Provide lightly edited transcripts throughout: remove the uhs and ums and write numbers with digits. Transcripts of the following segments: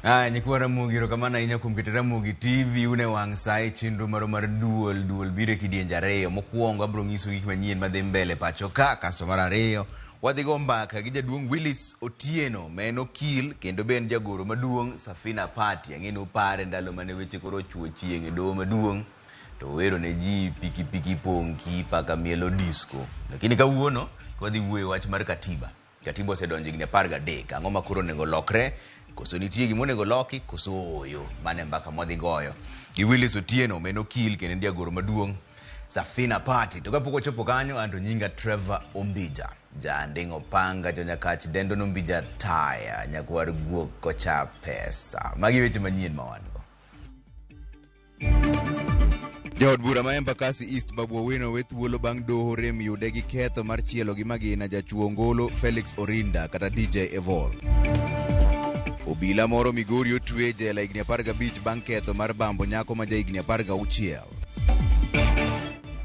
Nyakwa RAMOGI erokamano ahinya kuom keto RAMOGI TV une wang' sai chenro mar duol biro kidienje ariyo. Mokwongo abiro nyiso gik manyien madhi mbele pacho ka, kasto mar ariyo wadhi go mbaka gi jaduong' Willis Otieno ma en okil kendo be en jagoro maduong' Safina Party. Ang'e ni upare ndalo mane weche koro ochuo chieng' e doho maduong' to wero ne ji pikipiki ponki paka mielo disco. Lakini kawuono wadhi wuoyo wach mar katiba. Katiba osedonjo higni 13. Ang'o ma koro onego lokre? Koso nitie gimo nego loki, koso oyo. Mane mbaka mwadhi goyo gi Willis Otieno ma en okil kendo en jagoro maduong' Safina Party. To kapok ochopo kanyo, anto nyinga Trevor Ombija. Janding opanga jonyakach dendo nombija taya nyakwar guok kocha pesa. Magi weche manyien ma wan go. Jaod bura ma Embakasi East Babu Owino we thuolo bang' doho rem yude gi ketho mar chielo gi magina jachuo ngolo Felix Orinda kata DJ Evol. Obila moro Migori otwe jela higni 15 bang' ketho mar bambo nyako ma ja higni 16.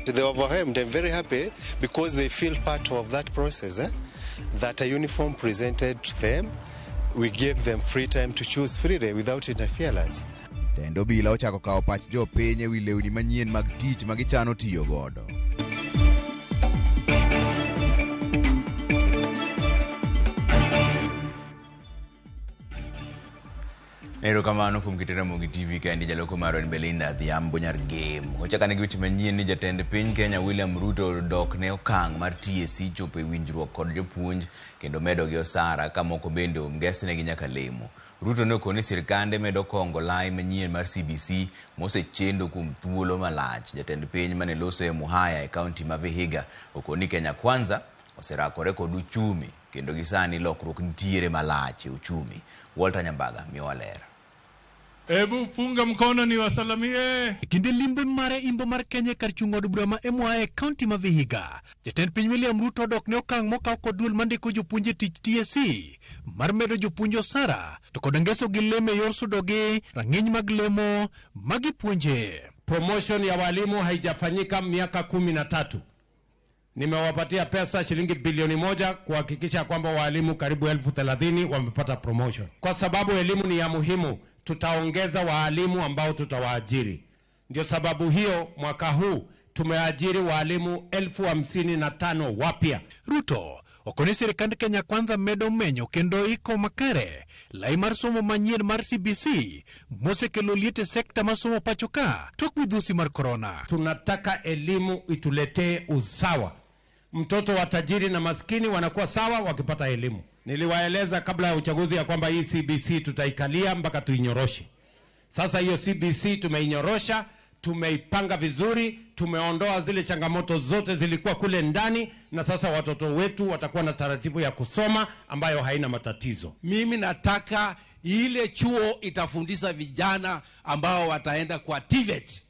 They overwhelmed. I'm very happy because they feel part of that process. That a uniform presented to them, we gave them free time to choose freely without interference. Tendo obila ochako kawo pach jopiny ewi lewni manyien mag tich magichano tiyo godo. Erokamano kuom keto RAMOGI TV ka ndi jaloko maro en Belinda Dhiambo nyar game. Ochaka negi weche manyien ni jatend piny Kenya William Ruto dok ne okang' mar TSC chopo e winjruok kod jopuonj kendo medo gi osara ka moko bende omgesne gi nyaka lemo. Ruto ne okoni sirkande medo kongo lai manyien mar CBC mosechendo kuom thuolo malach. Jatend piny mane loso e Muhaya e kaunti ma Vihiga okoni Kenya Kwanza oserakore kod uchumi kendo gisani lokruok nitiere malach e uchumi. Walter Nyambaga miwaler. Ebu punga mkono ni wasalamie. Kinde limbe mare imbo mar Kenya kar chungo od bura ma Muhaya kaunti ma Vihiga. Jatend piny William Ruto dok ne okang' mokaw kod duol mandiko jopuonje tich TSC mar medo jopuonje osara to kod ngeso gi lemo yor sudo gi rang'iny mag lemo magipuonje. Promotion ya walimu haijafanyika miaka 13. Nimewapatia pesa shilingi bilioni 1 kuhakikisha kwamba walimu karibu 30,000 wamepata promotion. Kwa sababu elimu ni ya muhimu, tutaongeza walimu ambao tutawaajiri. Ndio sababu hiyo mwaka huu tumeajiri walimu 55,000 wapya. Ruto okoni sirkand Kenya Kwanza medo menyo kendo iko makare lai mar somo manyien mar CBC mosekelo liete sekta mar somo pachoka tok midhusi mar corona. Tunataka elimu ituletee usawa. Mtoto wa tajiri na maskini wanakuwa sawa wakipata elimu. Niliwaeleza kabla ya uchaguzi ya kwamba hii CBC tutaikalia mpaka tuinyoroshe. Sasa hiyo CBC tumeinyorosha, tumeipanga vizuri, tumeondoa zile changamoto zote zilikuwa kule ndani na sasa watoto wetu watakuwa na taratibu ya kusoma ambayo haina matatizo. Mimi nataka ile chuo itafundisha vijana ambao wataenda kwa TVET.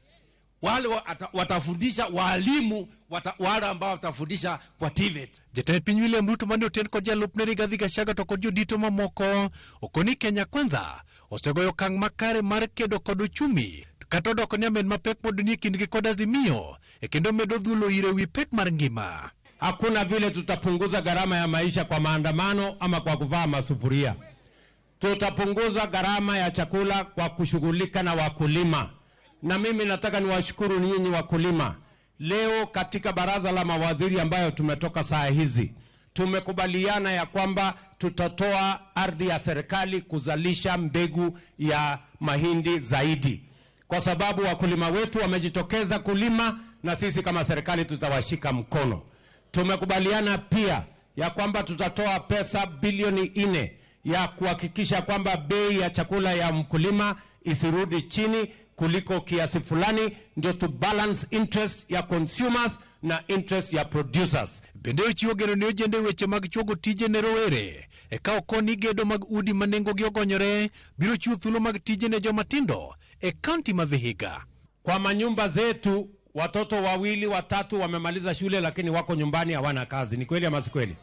Wale watafundisha walimu wale ambao watafundisha kwa TVET. Jatend piny William Ruto mane oten kod jalupne Rigathi Gachagua to kod jodito mamoko okoni Kenya Kwanza osegoyo okang' makare mar kedo kod uchumi kata odoko ni amen mapek pod ni kindgi kod Azimio e kendo medo dhulo ire wi pek mar ngima. Hakuna vile tutapunguza gharama ya maisha kwa maandamano ama kwa kuvaa masufuria. Tutapunguza gharama ya chakula kwa kushughulika na wakulima. Na mimi nataka niwashukuru nyinyi wakulima. Leo katika baraza la mawaziri ambayo tumetoka saa hizi, tumekubaliana ya kwamba tutatoa ardhi ya serikali kuzalisha mbegu ya mahindi zaidi. Kwa sababu wakulima wetu wamejitokeza kulima na sisi kama serikali tutawashika mkono. Tumekubaliana pia ya kwamba tutatoa pesa bilioni 4 ya kuhakikisha kwamba bei ya chakula ya mkulima isirudi chini kuliko kiasi fulani, ndio to balance interest ya consumers na interest ya producers. Bende ochiwo geno ne ojende weche mag chuogo tije ne rowere eka okoni gedo mag udi manengo gi ogonyore biro chiwo thuolo mag tije ne joma tindo e kaunti ma Vihiga. Kwa manyumba zetu watoto 2, 3 wamemaliza shule lakini wako nyumbani hawana kazi. Ni kweli ama si kweli?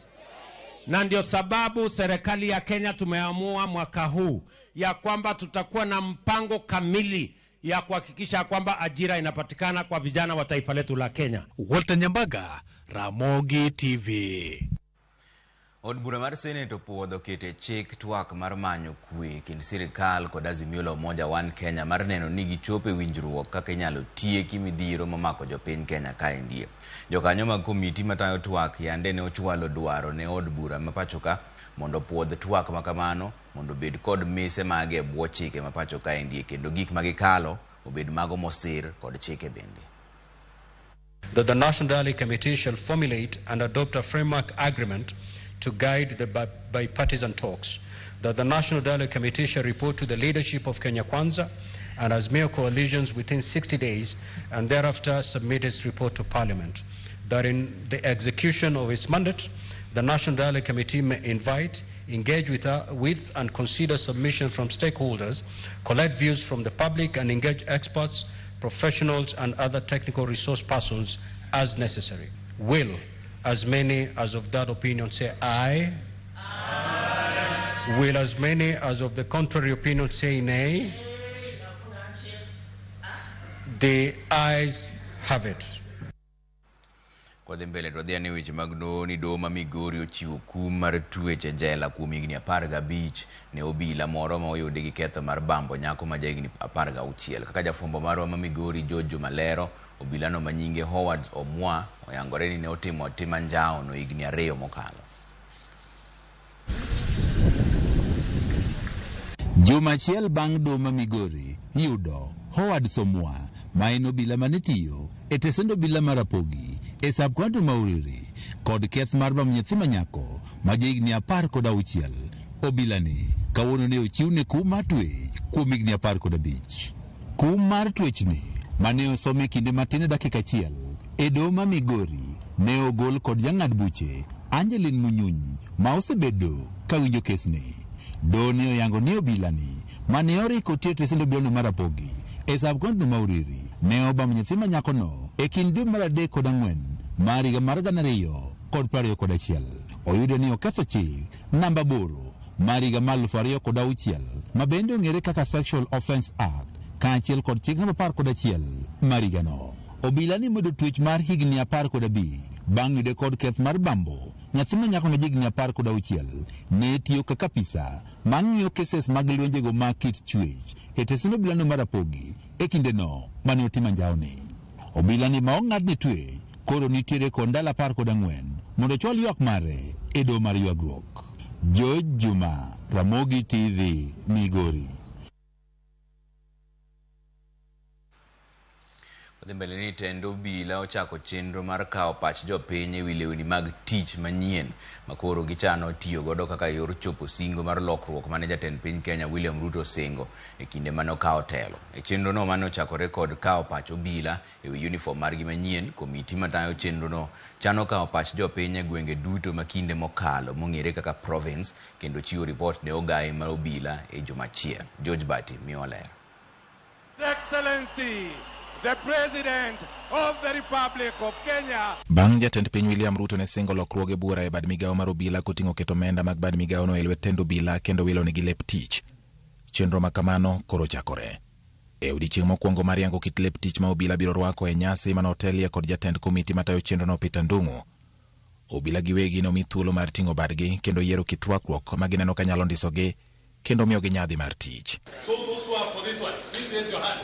Na ndio sababu serikali ya Kenya tumeamua mwaka huu ya kwamba tutakuwa na mpango kamili ya kuhakikisha kwamba ajira inapatikana kwa vijana wa taifa letu la Kenya. Walter Nyambaga, RAMOGI TV. Od bura mar Senate opuodho kete chik twak mar manyo kwe kind sirikal kod Azimio la Umoja One Kenya mar neno ni gichopo e winjruok kaka inyalo tieki midhiero mamako jopiny Kenya kaendi. Jokanyo mag komiti matayo twak yande ne ochwalo dwaro ne od bura ma pacho ka mondo puodh twak makamano mondo bed kod mise mage bwo chike ma pacho kaendi kendo gik magikalo obed mago mosir kod chike bende. That the National Dialogue Committee shall formulate and adopt a framework agreement to guide the bipartisan talks. That the National Dialogue Committee shall report to the leadership of Kenya Kwanza and Azimio coalitions within 60 days and thereafter submit its report to Parliament. That in the execution of its mandate, the National Dialogue Committee may invite, engage with and consider submissions from stakeholders, collect views from the public and engage experts, professionals and other technical resource persons as necessary. Will as many as of that opinion say aye? Aye. Will as many as of the contrary opinion say nay? The ayes have it. Kwa mbele rodhia ni weche magno ni doma Migori ochiwo kum mar tueche jela kuom higni 15 ne obila moro ma oyudi gi ketho mar bambo nyako ma jahigni 16. Kaka jafwambo marwa ma Migori Jojo Malero, obila no manyinge Howard Omwa oyangore ni ne otimo tima njao no higni 2 mokalo. Jomachiel bang' doma Migori yudo Howard Somwa ma en obila manetiyo e tesend obila marapogi e subkonto mauriri kod keth mar bam nyathi manyako ma jahigni 16. Obila ni kawuono ne ochiwne kum mar twech kuom higni 15. Kum mar twech ni mane osome kinde matin dakika achiel e doma Migori ne ogol kod jang'ad buche Angeline Munyuny ma osebedo kawinjo kesni. Doni oyango ni obila ni mane oriko tie tesend obila marapogi e subkonto mauriri ne obam nyathi manyako no e kind dwe mar 3 kod 4 mar higa mar 2021. Oyudo ni oketho chik namba 8 mar higa mar 2006 ma bende ong'ere kaka Sexual Offence Act kaachiel kod chik namba 11 mar higa no. Obila ni medo twech mar higni 15 bang' yude kod keth mar bambo nyathi manyako ma jahigni 16 ne tiyo kaka pisa mang'iyo keses mag lwenjego mag kit chwech e tesend obila no marapogi e kinde no mane otimo anjawni. Obila ni ma ong'adne twech koro nitiere kod ndalo 14 mondo ochwal ywak mare e doho mar ywagruok. George Juma, Ramogi TV, Migori. Mbele ni tendo obila ochako chenro mar kawo pach jopiny ewi lewni mag tich manyien makoro gichano tiyo godo kaka yor chopo singo mar lokruok mane jatend piny Kenya William Ruto singo e kinde mane okawo telo. E chenro no mane ochakore kod kawo pach obila ewi uniform margi manyien, komiti matayo chenro no chano kawo pach jopiny e gwenge duto makinde mokalo mong'ere kaka province kendo chiwo ripot ne ogai mar obila e jomachiel. George Bati Mioler. Excellency, the President of the Republic of Kenya. Bang' jatend piny William Ruto ne singo lokruoge bura e bad migawo mar obila koting'o keto omenda mag bad migawo no e lwet tend obila kendo wilo negi lep tich. Chenro makamano koro chakore. E odiechieng' mokwongo mar yango kit lep tich ma obila biro rwako e nyasi mane otelie kod jatend komiti matayo chenro no Peter Ndung'u. Obila giwegi nomi thuolo mar ting'o badgi kendo yiero kit rwakruok ma gineno ka nyalo ndisogi kendo miyogi nyadhi mar tich. So those who are for this one, please raise your hands.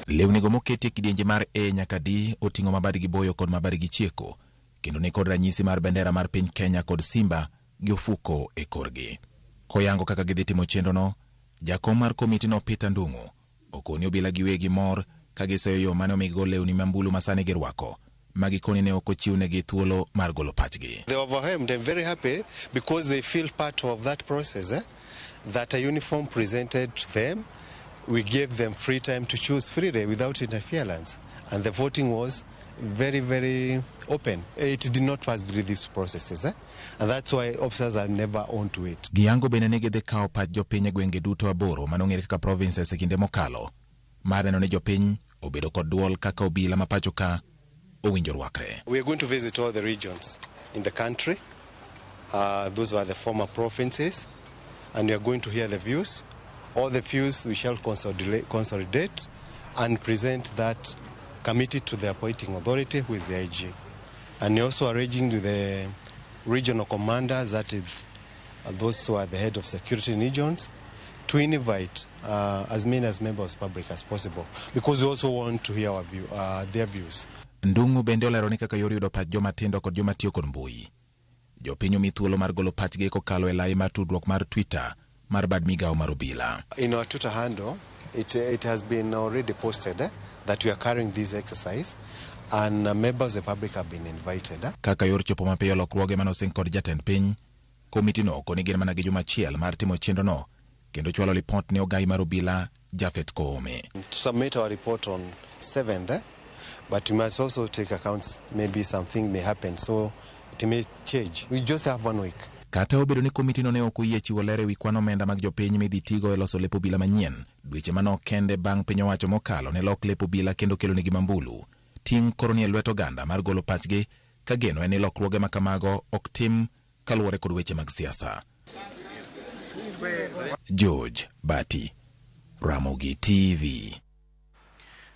Lewnigo moketi e kidienje mar E nyaka D oting'o mabadgi boyo kod mabadgi chieko kendo ni kod ranyisi mar bendera mar piny Kenya kod simba gi ofuko e korgi. Koyango kaka gidhi timo chenro no, jakom mar komiti no Peter Ndung'u okoni obila giwegi mor ka giseyo yo mane omigo lewni mambulu masani girwako magikoni ne okochiwnegi thuolo mar golo pachgi. They overwhelmed and very happy because they feel part of that process, that a uniform presented to them. We gave them free time to choose freely without interference. And the voting was very, very open. It did not pass through these processes. And that's why officers are never on to it. Giyango bende ne gidhi kawo pach jopiny e gwenge duto 8 manong'ere kaka provinces e kinde mokalo. Mar neno ne jopiny obedo kod duol kaka obila ma pacho ka owinjo rwakre. We are going to visit all the regions in the country. Those were the former provinces. And we are going to hear the views. All the views we shall consolidate and present that committee to the appointing authority, who is the IG. And also arranging with the regional commanders, that is those who are the head of security regions, to invite as many as members of the public as possible, because we also want to hear their views. Ndungu bende olero ni kaka yor yudo pach joma tindo kod joma tiyo kod mbui. Jopiny omi thuolo mar golo pachgi kokalo e lai mar tudruok mar Twitter mar bad migao mar obila. In our Twitter handle, it has been already posted that we are carrying this exercise, and members of the public have been invited. Kaka yor chopo mapiyo lokruoge manosing kod jatend piny, komiti no koni gin mana gi juma achiel mar timo chenro no, kendo chwalo lipot ne ogai mar obila Jafet Koome. To submit our report on 7th, but we must also take accounts maybe something may happen, so it may change. We just have 1 week. Kata obedo ni komiti no ne ok oyie chiwo ler ewi kwan omenda mag jopiny midhi tigo e loso lep obila manyien, dweche manok kende bang' piny owacho mokalo ne lok lep obila kendo kelo negi mambulu. Ting' koro ni e lwet oganda mar golo pachgi, ka geno en ni lokruoge ma kamago ok tim kaluwore kod weche mag siasa. George Bati, Ramogi TV.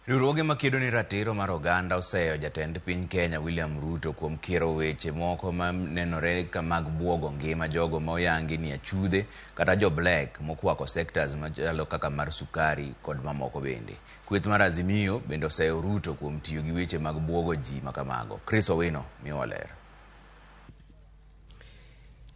Riwruoge makedo ni ratiro mar oganda oseyo jatend piny Kenya William Ruto kuom kiro weche moko ma nenore ka mag buogo ngima jogo ma oyangi ni achudhe kata jo black mokwako sectors machalo kaka mar sukari kod mamoko bende. Kweth mar Azimio bende oseyo Ruto kuom tiyo gi weche mag buogo ji makamago. Chris Owino miyo ler.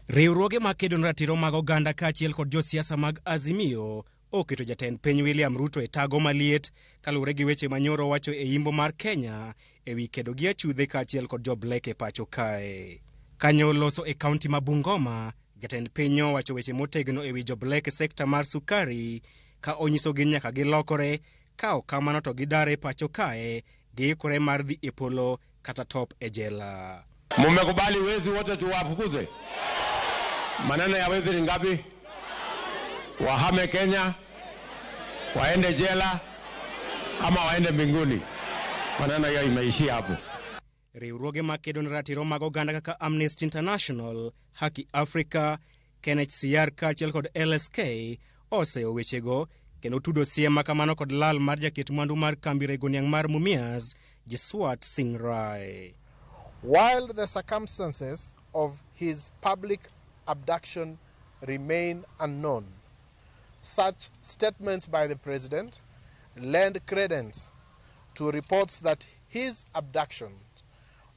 Riwruoge makedo ni ratiro mag oganda kaachiel kod josiasa mag Azimio oketo jatend piny William Ruto e tago maliet kaluwore gi weche manyoro wacho e yimbo mar Kenya ewi kedo gi achudhe kaachiel kod jo black e pacho kae. Kanyo loso e kaunti ma Bungoma, jatend piny wacho weche motegno ewi jo black e sekta mar sukari ka onyiso gi nyaka gilokore ka ok kamano to gidare pacho kae giikore mar dhi e polo kata top e jela. Mumekubali wezi wote tuwafukuze? Maneno ya wezi ni ngapi? Wahame Kenya, waende jela, ama waende mbinguni? Maneno ya imeishia hapo. Riwruoge makedo ni ratiro mag oganda kaka Amnesty International, Haki Africa, KNHCR kaachiel kod LSK oseyo wechego kendo tudo siem makamano kod lal mar jaket mwandu mar kambi rego niang' mar Mumias, Jeswat Singh Rai. While the circumstances of his public abduction remain unknown, such statements by the president lend credence to reports that his abduction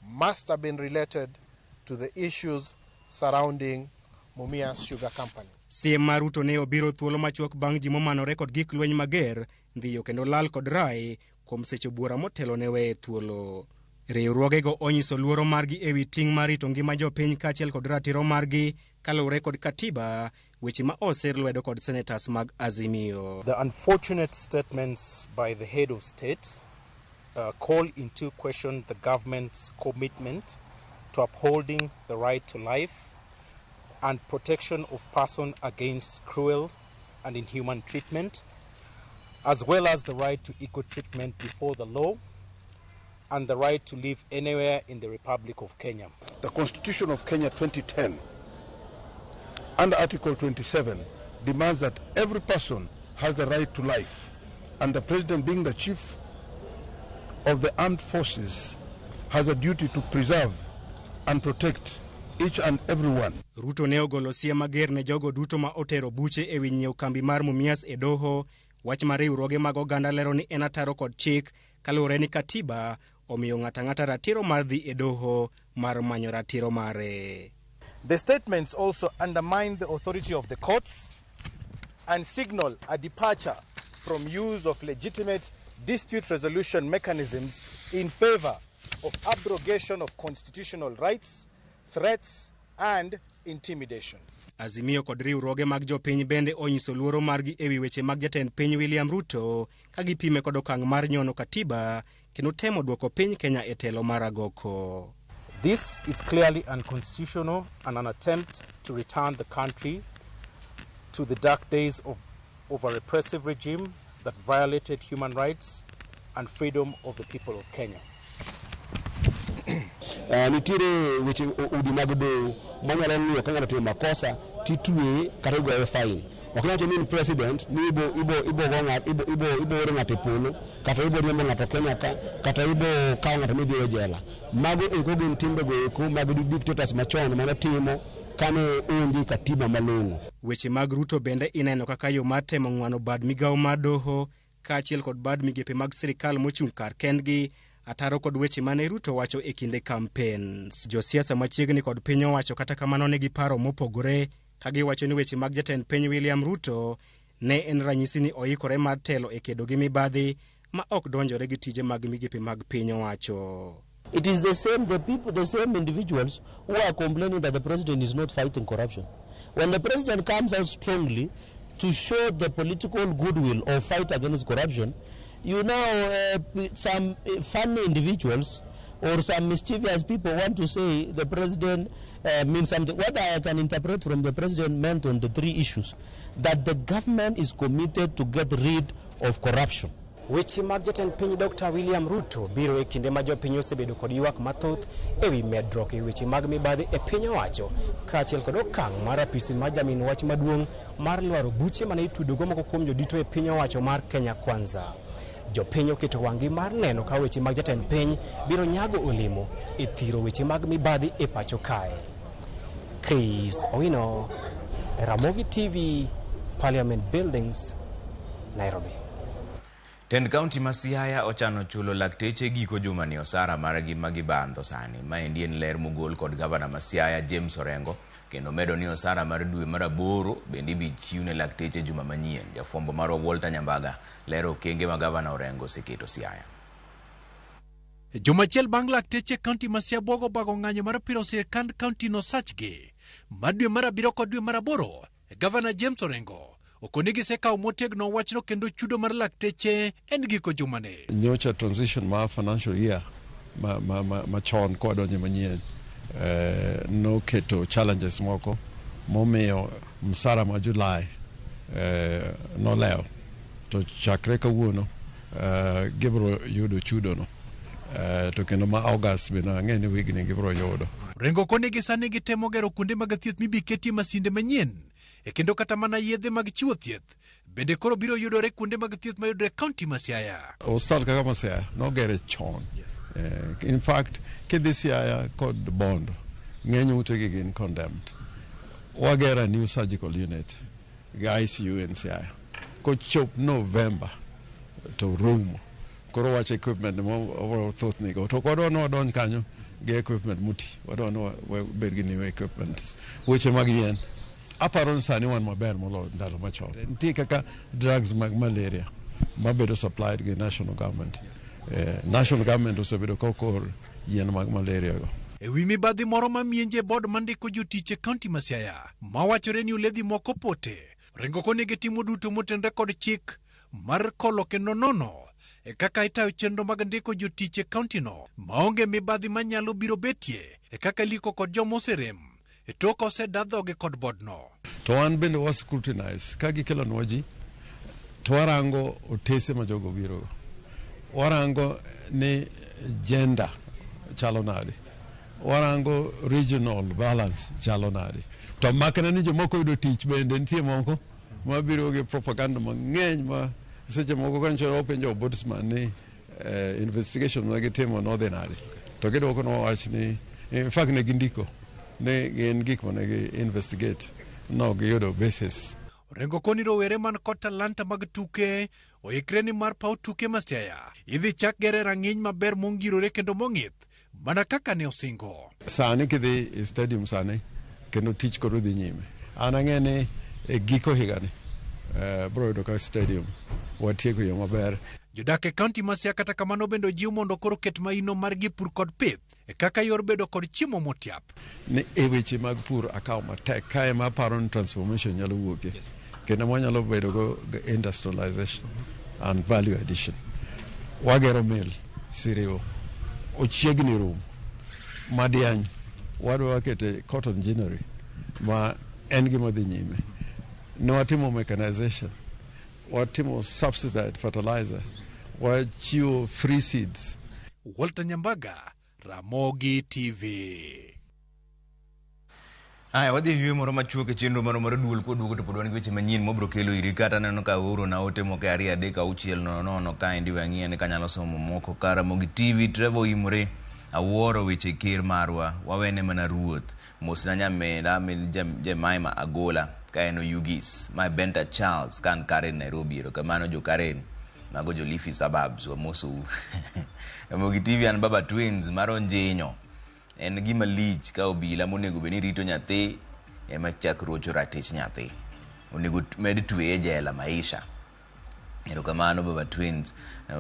must have been related to the issues surrounding Mumias Sugar Company. Siem mar Ruto ne obiro thuolo machuok bang' ji momanore kod gik lweny mager ndhiyo kendo lal kod Rai kuom seche buora motelo ne weye thuolo. Riwruogego onyiso luoro margi ewi ting' mar rito ngima jopiny kaachiel kod ratiro margi kaluwore kod katiba, weche ma oser lwedo kod senators mag Azimio. The unfortunate statements by the head of state call into question the government's commitment to upholding the right to life and protection of person against cruel and inhuman treatment, as well as the right to equal treatment before the law and the right to live anywhere in the Republic of Kenya. The Constitution of Kenya 2010, under Article 27, demands that every person has the right to life, and the President, being the Chief of the Armed Forces, has a duty to preserve and protect each and every one. Ruto ne ogolo siem mager ne jogo duto ma otero buche ewi nyiew kambi mar Mumias e doho, wach mar riwruoge mag oganda lero ni en ataro kod chik kaluwore ni katiba omiyo ng'ata ratiro mar dhi e doho mar manyo ratiro mare. The statements also undermine the authority of the courts and signal a departure from use of legitimate dispute resolution mechanisms in favor of abrogation of constitutional rights, threats and intimidation. Azimio kod riwruoge mag jopiny bende onyiso luoro margi ewi weche mag jatend piny William Ruto ka gipime kod okang' mar nyono katiba kendo temo duoko piny Kenya e telo mar agoko. This is clearly unconstitutional and an attempt to return the country to the dark days of a repressive regime that violated human rights and freedom of the people of Kenya. Nitire weche udi mag do manyalo miyo ka ng'ato timo makosa titwe kata igoye fine. okinacho min president ni ibo ore ng'ato polo kata ibo riembo ng'ato Kenya ka kata ibo kawo ng'ato midhiwe jela. Mago eko gin timbego eko mag dictators machon mane timo kane onge katiba malong'o. Weche mag Ruto bende ineno kaka yo mar temo ng'wano bad migawo mar doho kaachiel kod bad migepe mag sirikal mochung' kar kendgi, ataro kod weche mane Ruto wacho e kinde campaigns. Josiasa machiegni kod piny owacho kata kamano negi paro mopogore, ka giwacho ni weche mag jatend piny William Ruto ne en ranyisi ni oikore mar telo e kedo gi mibadhi ma ok donjore gi tije mag migepe mag piny owacho. It is the same individuals who are complaining that the president is not fighting corruption. When the president comes out strongly to show the political goodwill of fight against corruption, you know, some funny individuals or some mischievous people want to say the president means something. What I can interpret from the president meant on the three issues, that the government is committed to get rid of corruption. Weche mag jatend piny Dr. William Ruto biro e kinde ma jopiny osebedo kod ywak mathoth ewi medruok e weche mag mibadhi e piny owacho kaachiel kod okang' mar apisi mar jamin wach maduong' mar lwaro buche mane itudogo moko kuom jodito e piny owacho mar Kenya Kwanza. Jopiny oketo wang'gi mar neno ka weche mag jatend piny biro nyago olemo e thiro weche mag mibadhi e pacho kae. Chris Owino, Ramogi TV, Parliament Buildings, Nairobi. Tend County ma Siaya ochano chulo lakteche giko juma ni osara margi magibandho sani. Maendi en ler mogol kod gavana ma Siaya James Orengo, kendo medo ni osara mar dwe mar 8 bende bichiwne lakteche juma manyien. Jafwambo marwa Walter Nyambaga lero kenge ma gavana Orengo seketo Siaya. Jumachiel bang' lakteche kaunti ma Siaya bwogo bago ng'anyo mar piro sirkand kaunti no sachgi mar dwe mar 7 kod dwe mar 8, gavana James Orengo okonegi sekawo motegno wachno kendo chudo mar lakteche en giko jumane. Nyocha transition ma financial year ma chon kwa donje manyien no keto challenges moko momiyo msara ma July no leo to chakre kawuono gibro yudo chudo no to kendo ma August bina ng'eni wigni gibro yudo. Rengo konegi sani gitemo gero kuonde mag thieth mibiketie masinde manyien e kendo kata mana yedhe mag chiwo thieth bende koro biro yudore kuonde mag thieth mayudore kaunti ma Siaya. Ostal kaka ma Siaya no gere chon. In fact, kidhi Siaya kod Bondo ng'eny utegi gin condemned. Wagera new surgical unit ICU in Siaya. Kochop November to rumo. Koro wache equipment mo thoth nigo. To kodwa no don kanyo ge equipment muti. Wadwa no bergi new equipment. Weche mag yien. Aparon sani wan maber molo ndalo machon. Nitie kaka drugs mag malaria mabedo supplied gi national government. National government osebedo kokor yien mag malaria go. Ewi mibadhi moro mamienje bod mandiko jotiche kaunti ma Siaya mawachore ni uledhi moko pote. Rengo konegi timo duto motenre kod chik mar kolo kendo nono e kaka itayo chenro mag ndiko jotiche kaunti no maonge mibadhi manyalo biro betie e kaka liko kod jomoserem e tok osedadhoge kod bodno. To wan bende was scrutinize kagi kelo noji to warango otese ma jogo biro. Warango ni gender chalo nade. Warango regional balance chalo nade. To makana ni jomoko yudo tich bende nitie moko ma biro gi propaganda mang'eny ma seche moko kancho openjo ombudsman ni investigation ma gitimo no dhi nade. To gidwoko no wach ni in fact ne gindiko ne gin gik ma ne investigate no giyudo basis. Rengo koni rowere man kod talanta mag tuke oikre ni mar paw tuke ma Siaya idhi chak gere rang'iny maber mongirore kendo mong'ith mana kaka ne osingo. Sani kidhi stadium sani kendo tich koro dhi nyime. An ang'eni e giko higani bro yudo ka stadium watieko yo maber. Jodak e kaunti ma Siaya kata kamano bendo jiw mondo koro ket maino mar pur kod pith e kaka yor bedo kod chiemo motiap. Ni e weche mag pur akaw matek kae ma paro ni transformation nyalo wuoke. Kendo mwanyalo bedo go industrialization and value addition. Wagero mill siriwo ochiegni rum madiany wadwa kete cotton ginnery ma en gima dhi nyime. Ne watimo mechanization, watimo subsidized fertilizer, wachiwo free seeds. Walter Nyambaga, Ramogi TV. Aya wadhi ywe moro machuok e chenro moro duol koduogo to podwan weche manyien mobro kelo iri kata neno ka oro na ote moko 2-3-6 ka endi wang'ie ka nyalo somo moko ka Ramogi TV Trevor imore awuoro weche ker marwa wawene mana ruoth mosna nyamenda min Jemaima Agola ka eno Ugis my Benta Charles kan Karen Nairobi ero kamano jo Karen mago jo Leafy Suburbs wa moso Ramogi TV an baba twins maronjenyo en gima lich ka obila monego beni rito nyathi ema chak rocho ratich nyathi onego med tweye jela maisha ero kamano baba twins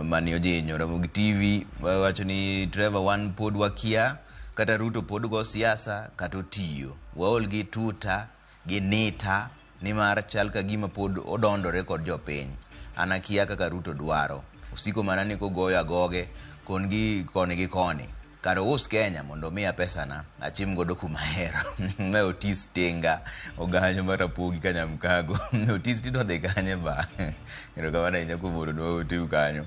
mani ojenyo Ramogi TV wacho ni Trevor wan pod wakia kata Ruto pod go siasa kata otiyo waol gi tuta gi neta ni mar chal ka gima pod odondore kod jopiny anakia kaka Ruto dwaro usiko manani ko goyo agoge kongi koni gi koni karo us Kenya mondo miya pesa na achim godo kumahero me otis tenga oganyo mara pogi kanya mkago otis tido de kanye ba ero kawana inya kumuro do otiu kanyo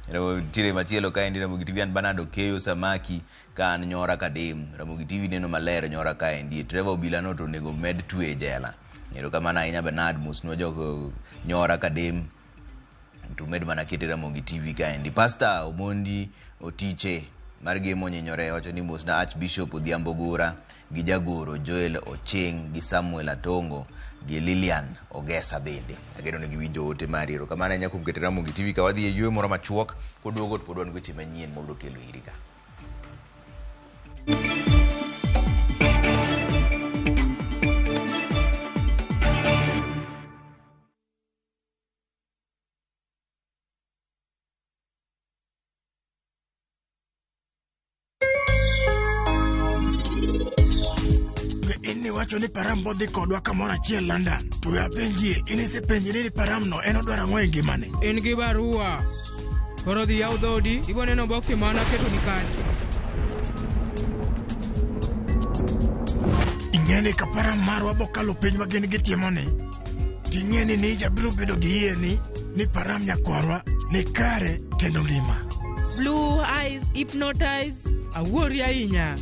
ero tire machielo ka endi Ramogi TV an Banado keyo samaki kan nyora kadem Ramogi TV neno malero nyora ka endi Trevor obila no to nego med twe jela ero kamana inya Bernard musno jogo nyora kadem to med mana kete Ramogi TV ka endi Pastor Omondi Otiche marge monyenyore wacho ni musna Archbishop Odhiambo Gura gi jagoro Joel Ocheng gi Samuel Atongo gi Lilian Ogesa bende ageno ni giwinjo ote mariro kamana nya kumkete Ramogi TV ka wadhi ywe moro machuok koduogo to podwan weche manyien mobro kelo irika. Wacho ni param bodhi kodwa kamoro achiel London to apenjie inise penji ni param no en odwaro ang'o e ngimane en gi barua koro dhi yaw dhodi ibo neno boksi mana keto ni kanyo ing'eni ka param marwa bokalo piny magin gitimoni ting'eni ni jabiro bedo gi yie ni param nyakwarwa ni kare kendo ngima blue eyes hypnotize awuori ahinya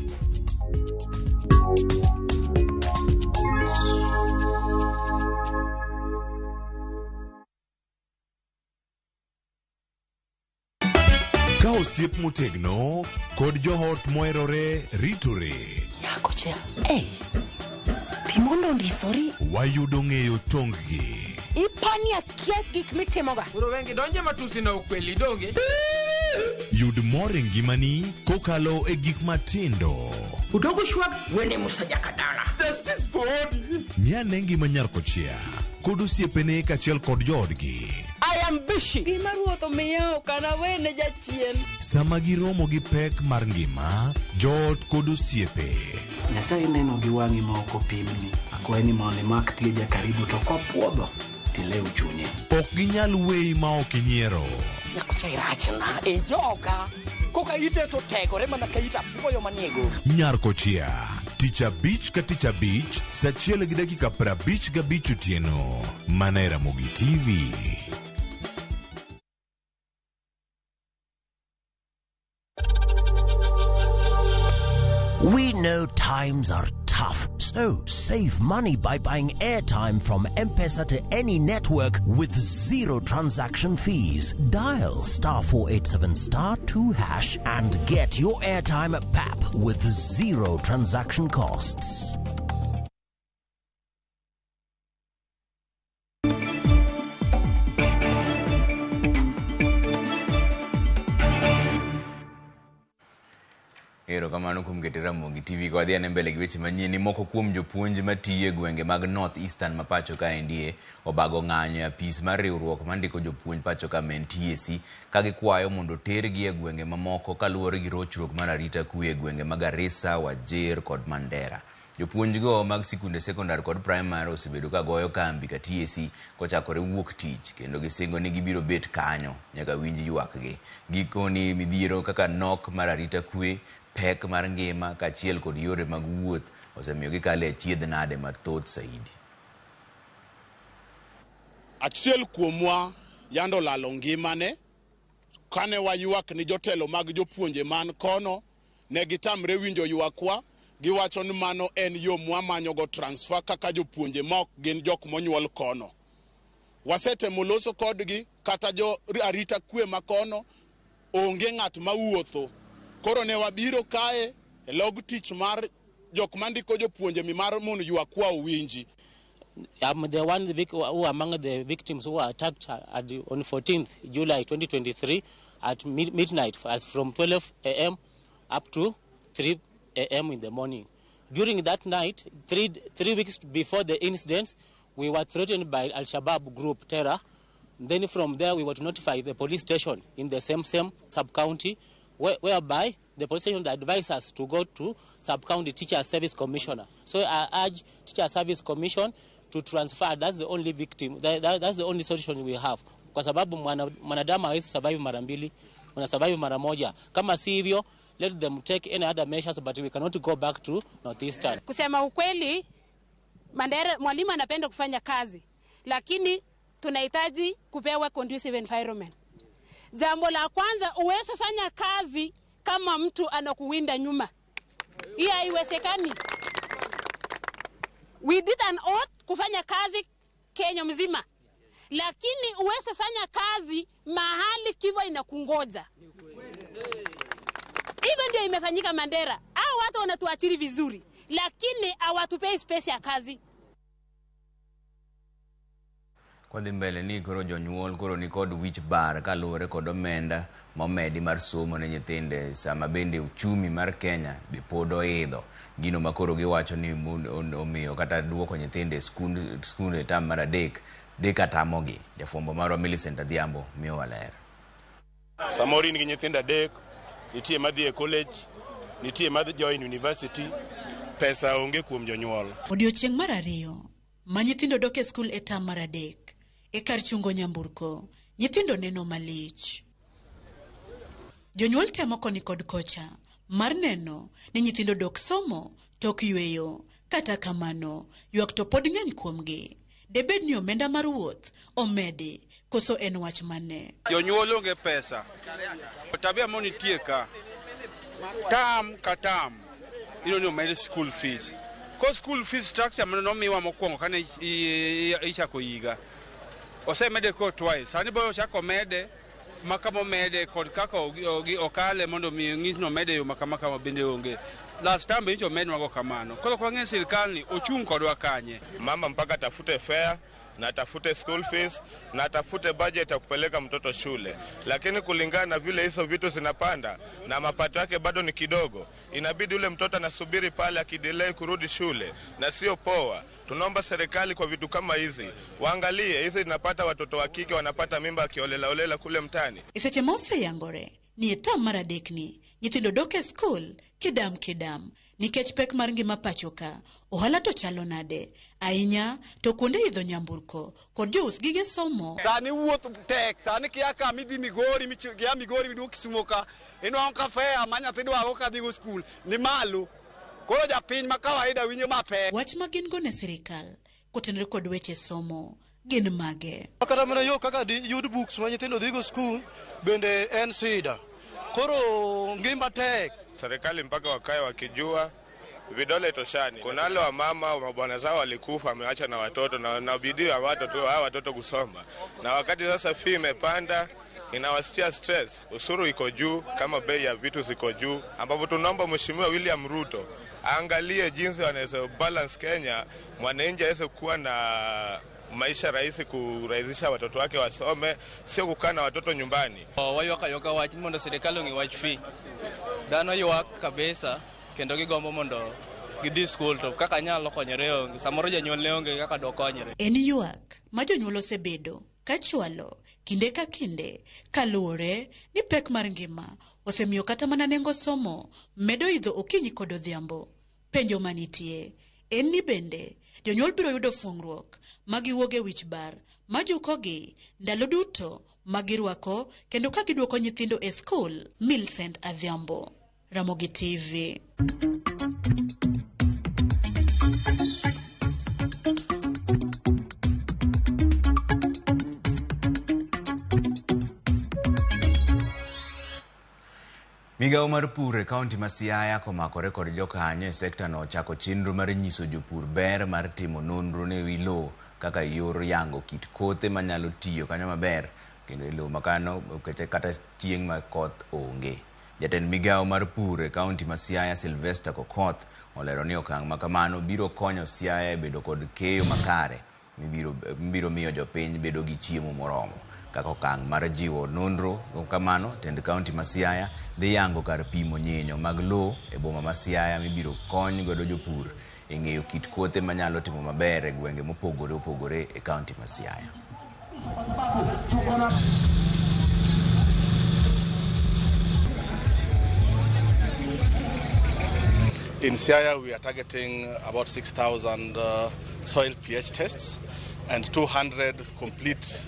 ka osiep motegno kod johot moherore ritore yako chia timondo ndisori wayudo ng'eyo tonggi ipani akia gik mitimoga uro wengi donje matusi na ukweli donge yud mor e ngimani kokalo e gik matindo udogo shwag wene musajakadala justice for all miane ngima nyarkochia kod osiepene kachiel kod joodgi I am busy. Gima ruotho miyo kana wene jachien. Sama giromo gi pek mar ngima, joot kod osiepe. Nyasaye neno gi wang'i ma ok opimni. Akwaye ni mondo imak tieja karibu to kopuodho tilew chunye. Ok ginyal weyi ma ok inyiero. Nyakocha irachna e joga. Koka ite to tegore mana ka ita puoyo maniego. Nyarkochia. Tich abich ka tich abich, saa 1:55 otieno. Mana e Ramogi TV. We know times are tough, so save money by buying airtime from M-Pesa to any network with zero transaction fees. Dial *487*2# and get your airtime PAP with zero transaction costs. Ero kamano kumkete Ramogi TV kwa dhia nembele giweche manyien moko kuom jopuonj matiye gwenge mag North Eastern mapacho ka endie obago ng'anyo ya pis mar riwruok mandiko jopuonj pacho ka men TSC ka gikwayo mondo tergi e gwenge mamoko kaluwore gi rochruok mar arita kwe e gwenge mag Garissa, Wajir kod Mandera. Jopuonj go mag sikunde sekondar kod primary osebedo ka goyo kambi ka TSC kochakore wuok tich kendo gisingo ni gibiro bet kanyo nyaka winj ywakgi. Gikoni midhiero kaka nok mar arita kwe, pek mar ngima kachiel kod yore mag wuoth osemiyo gikale chiedh nade mathoth saidi. Achiel kuomwa yando lalo ngimane kane waywak ni jotelo mag jopuonje man kono ne gitamre winjo ywakwa giwacho ni mano en yo mwamanyogo transfer kaka jopuonje mok gin jok monyuol kono. Wasetemo loso kodgi kata jo arita kwe makono onge ng'at mawuotho. Koro ne wabiro kae e log tich mar jok mandiko jopuonje mi mar mon ywak kwa winji. I'm the one who among the victims who were attacked on 14th July 2023 at midnight, as from 12 a.m. up to 3 a.m. in the morning. During that night, three weeks before the incidents, we were threatened by Al-Shabaab group terror. Then from there, we were to notify the police station in the same sub-county, whereby the police station advised us to go to sub-county teacher service commissioner. So I urge teacher service commission to transfer. That's the only victim. That's the only solution we have. Kwa sababu mwanadamu hawezi survive mara mbili, una survive mara moja. Kama si hivyo, let them take any other measures, but we cannot go back to Northeastern. Kusema ukweli, mwalimu anapenda kufanya kazi, lakini tunahitaji kupewa conducive environment. Jambo la kwanza, uweze fanya kazi kama mtu anakuwinda nyuma. Hii haiwezekani. We did an oath kufanya kazi Kenya mzima, lakini uweze fanya kazi mahali kivo inakungoja. Hivyo ndio imefanyika Mandera. Hao watu wanatuachiri vizuri, lakini hawatupei space ya kazi. Kwa mbele ni koro jonyuol koro ni kod wich bar kaluwore kod omenda momedi mar somo ne nyithinde sama bende uchumi mar Kenya be pod oidho. Gino makoro giwacho ni omiyo kata duoko nyithinde skund e tam mar adek atamogi. Jafwambo marwa Millicent Adhiambo miyo waler. Samori ni nyithindo adek, nitie madhi e college, nitie madhi join university, pesa onge kuom jonyuol. Odiochieng' mar ariyo ma nyithindo dok e skul e tam mar adek e kar chungo nyamburko, nyithindo neno malich. Jonyuol temo koni kod kocha mar neno ni nyithindo dok somo tok yweyo, kata kamano ywak to pod ng'eny kuomgi. Debed ni omenda mar wuoth omedi, koso en wach mane. Jonyuol onge pesa. Tabia moni tieka. Tam katam. Ilo ni omedi school fees. Ko school fees structure mano miwa mokwongo kane ichako yiga. Osemede ko twice. Sani boyo chako mede makamo mede kod kaka okale mondo mi ng'is no mede yo makamaka bende onge. Last time hicho mede mago kamano. Kolo kwa ng'e sirikal ni ochung' kodwa kanye. Mama mpaka tafute fare na tafute school fees na tafute budget ya kupeleka mtoto shule, lakini kulingana na vile hizo vitu zinapanda na mapato yake bado ni kidogo, inabidi ule mtoto anasubiri pale akidelay kurudi shule, na sio poa. Tunaomba serikali kwa vitu kama hizi waangalie, hizi zinapata watoto wa kike wanapata mimba akiolela kule mtani. Iseche mose yangore ni etam mar adek ni nyithindo doke school kidam nikech pek mar ngima pachoka. Ohala to chalo nade ahinya to kuonde idho nyamburko kod jous gige somo. Sani wuoth tek, sani kiaka midhi Migori michigia Migori miduok Kisumoka ino kafe amanya tidwa go kadhi go school ni malo. Koro japiny ma kawaida winjo mape. Wach magin go ne sirikal kotenore kod weche somo gin mage. Kata mana yo kaka yud books ma nyithindo dhi go school bende en sida. Koro ngimba tek. Serikali mpaka wakae wakijua vidole toshani. Kunalo wa mama mabwana zao walikufa wameacha na watoto na bidii ya watoto kusoma. Na wakati sasa fee imepanda inawasitia stress. Usuru iko juu kama bei ya vitu ziko juu, ambapo tunaomba Mheshimiwa William Ruto aangalie jinsi wanaweza balance Kenya, mwananchi aweze kuwa na maisha rahisi, kurahisisha watoto wake wasome, sio kukaa na watoto nyumbani. Wayoka wach mondo serikal ongi wach fee. Dano ywak kabisa kendo gigombo mondo gidhi school to kaka nyalo konyore onge, samoro janyuol ne onge kaka do konyre. En ywak ma jonyuol osebedo ka chwalo kinde ka kinde kaluwore ni pek mar ngima osemiyo kata mana nengo somo medo idho okinyi kod odhiambo. Penjo manitie en ni bende jonyuol biro yudo fuong'ruok magiwuoge wich bar majukogi ndalo duto magirwako kendo ka giduoko nyithindo e skul. Millicent Adhiambo, Ramogi TV. Migao mar pur e kaunti ma Siaya komakore kod jokanyo e sekta no chako chenro mar nyiso jopur ber mar timo nonro ne wi lowo kaka yor yango kit kothe manyalo tiyo kanyo maber kendo lowo makano kata chieng' ma koth onge. Jatend migao mar pur e kaunti ma Siaya Sylvester Kokoth olero ni okang' ma kamano biro konyo Siaya e bedo kod keyo makare mibiro miyo jopiny bedo gi chiemo moromo. Kaka okang' mar jiwo nonro kamano, tend kaunti ma Siaya dhi yango kar pimo nyinyo mag lowo e boma ma Siaya mibiro kony godo jopur e ng'eyo kit kothe manyalo timo maber e gwenge mopogore opogore e kaunti ma Siaya. In Siaya, we are targeting about 6,000 soil pH tests and 200 complete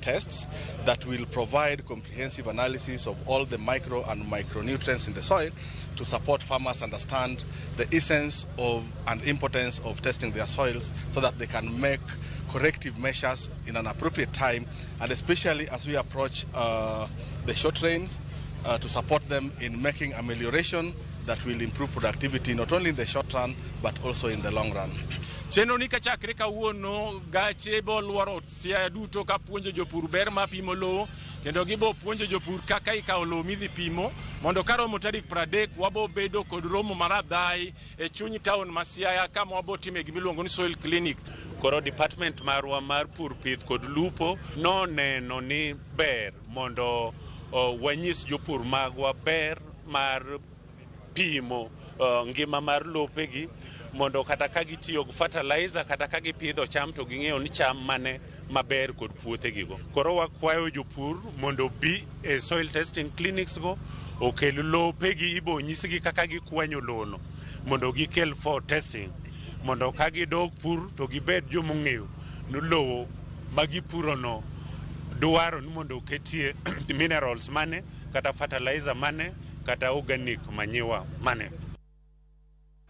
tests that will provide comprehensive analysis of all the micro and micronutrients in the soil to support farmers understand the essence of and importance of testing their soils so that they can make corrective measures in an appropriate time, and especially as we approach the short rains to support them in making amelioration that will improve productivity not only in the short run but also in the long run. Chenro ni kachakre kawuono gache bolwaro Siaya duto ka puonjo jopur ber ma pimo lowo kendo gibo puonjo jopur kaka ikawo lowo midhi pimo mondo karomo tarik 30 wabo bedo kod romo maradhai e chuny town ma Siaya kama wabo time gimiluongo ni soil clinic. Koro department marwa mar pur pith kod lupo noneno ni ber mondo wanyis jopur magwa ber mar pimo ngima mar lopegi mondo kata ka gitiyo gi fertilizer kata ka gipidho cham to ging'eyo ni cham mane maber kod puothegigo. Koro wakwayo jopur mondo bi e soil testing clinics go okel lopegi ibo nyisgi kaka gikwanyo lono mondo gikel for testing mondo ka gidog pur to gibed jomong'eyo ni lowo magipurono dwaro ni mondo ketie minerals mane kata fertilizer mane kata organic manure mane.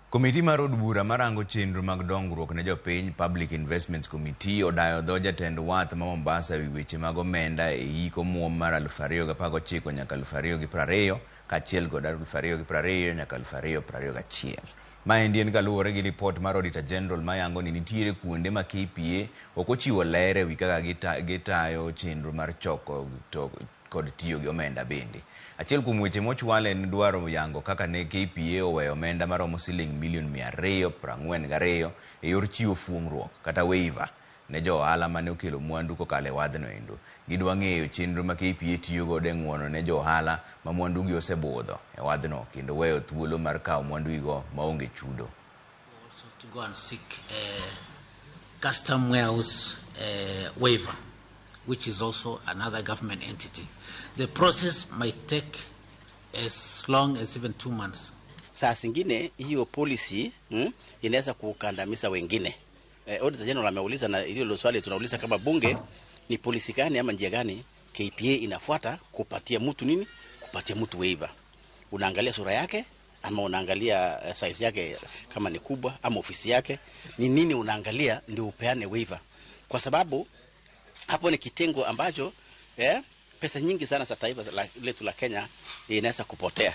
Komiti mar od bura marango chenro mag dongruok ne jopiny Public Investments Committee odayo dho jatend wath ma Mombasa wi weche mag omenda e hiko muom mar 2019 nyaka 2020 kaachiel kod 2020 nyaka 2021. Maendi en kaluwore gi ripot mar Auditor General mayango ni nitiere kuonde ma KPA ok ochiwo ler ewi kaka gitayo chenro mar choko kod tiyo gi omenda bende. Achiel kuom weche mochwal en dwaro yango kaka ne KPA oweyo omenda maromo $242 e yor chiwo fuong'ruok kata waiver ne jo ohala mane okelo mwandu kokalo e wadhno endo. Gidwa ng'eyo chenro ma KPA tiyo godo e ng'uono ne jo ohala ma mwandugi osebudho e wadhno kendo weyo thuolo mar kawo mwandugigo maonge chudo. Also to go and seek custom warehouse waiver, which is also another government entity. The process might take as long as even 2 months. Saa zingine hiyo policy inaweza kukandamiza wengine. Auditor General ameuliza na hilo swali tunauliza kama bunge ni policy gani ama njia gani KPA inafuata kupatia mtu nini? Kupatia mtu waiver. Unaangalia sura yake ama unaangalia size yake kama ni kubwa ama ofisi yake ni nini unaangalia ndio upeane waiver. Kwa sababu hapo ni kitengo ambacho pesa nyingi sana za taifa letu la Kenya inaweza kupotea.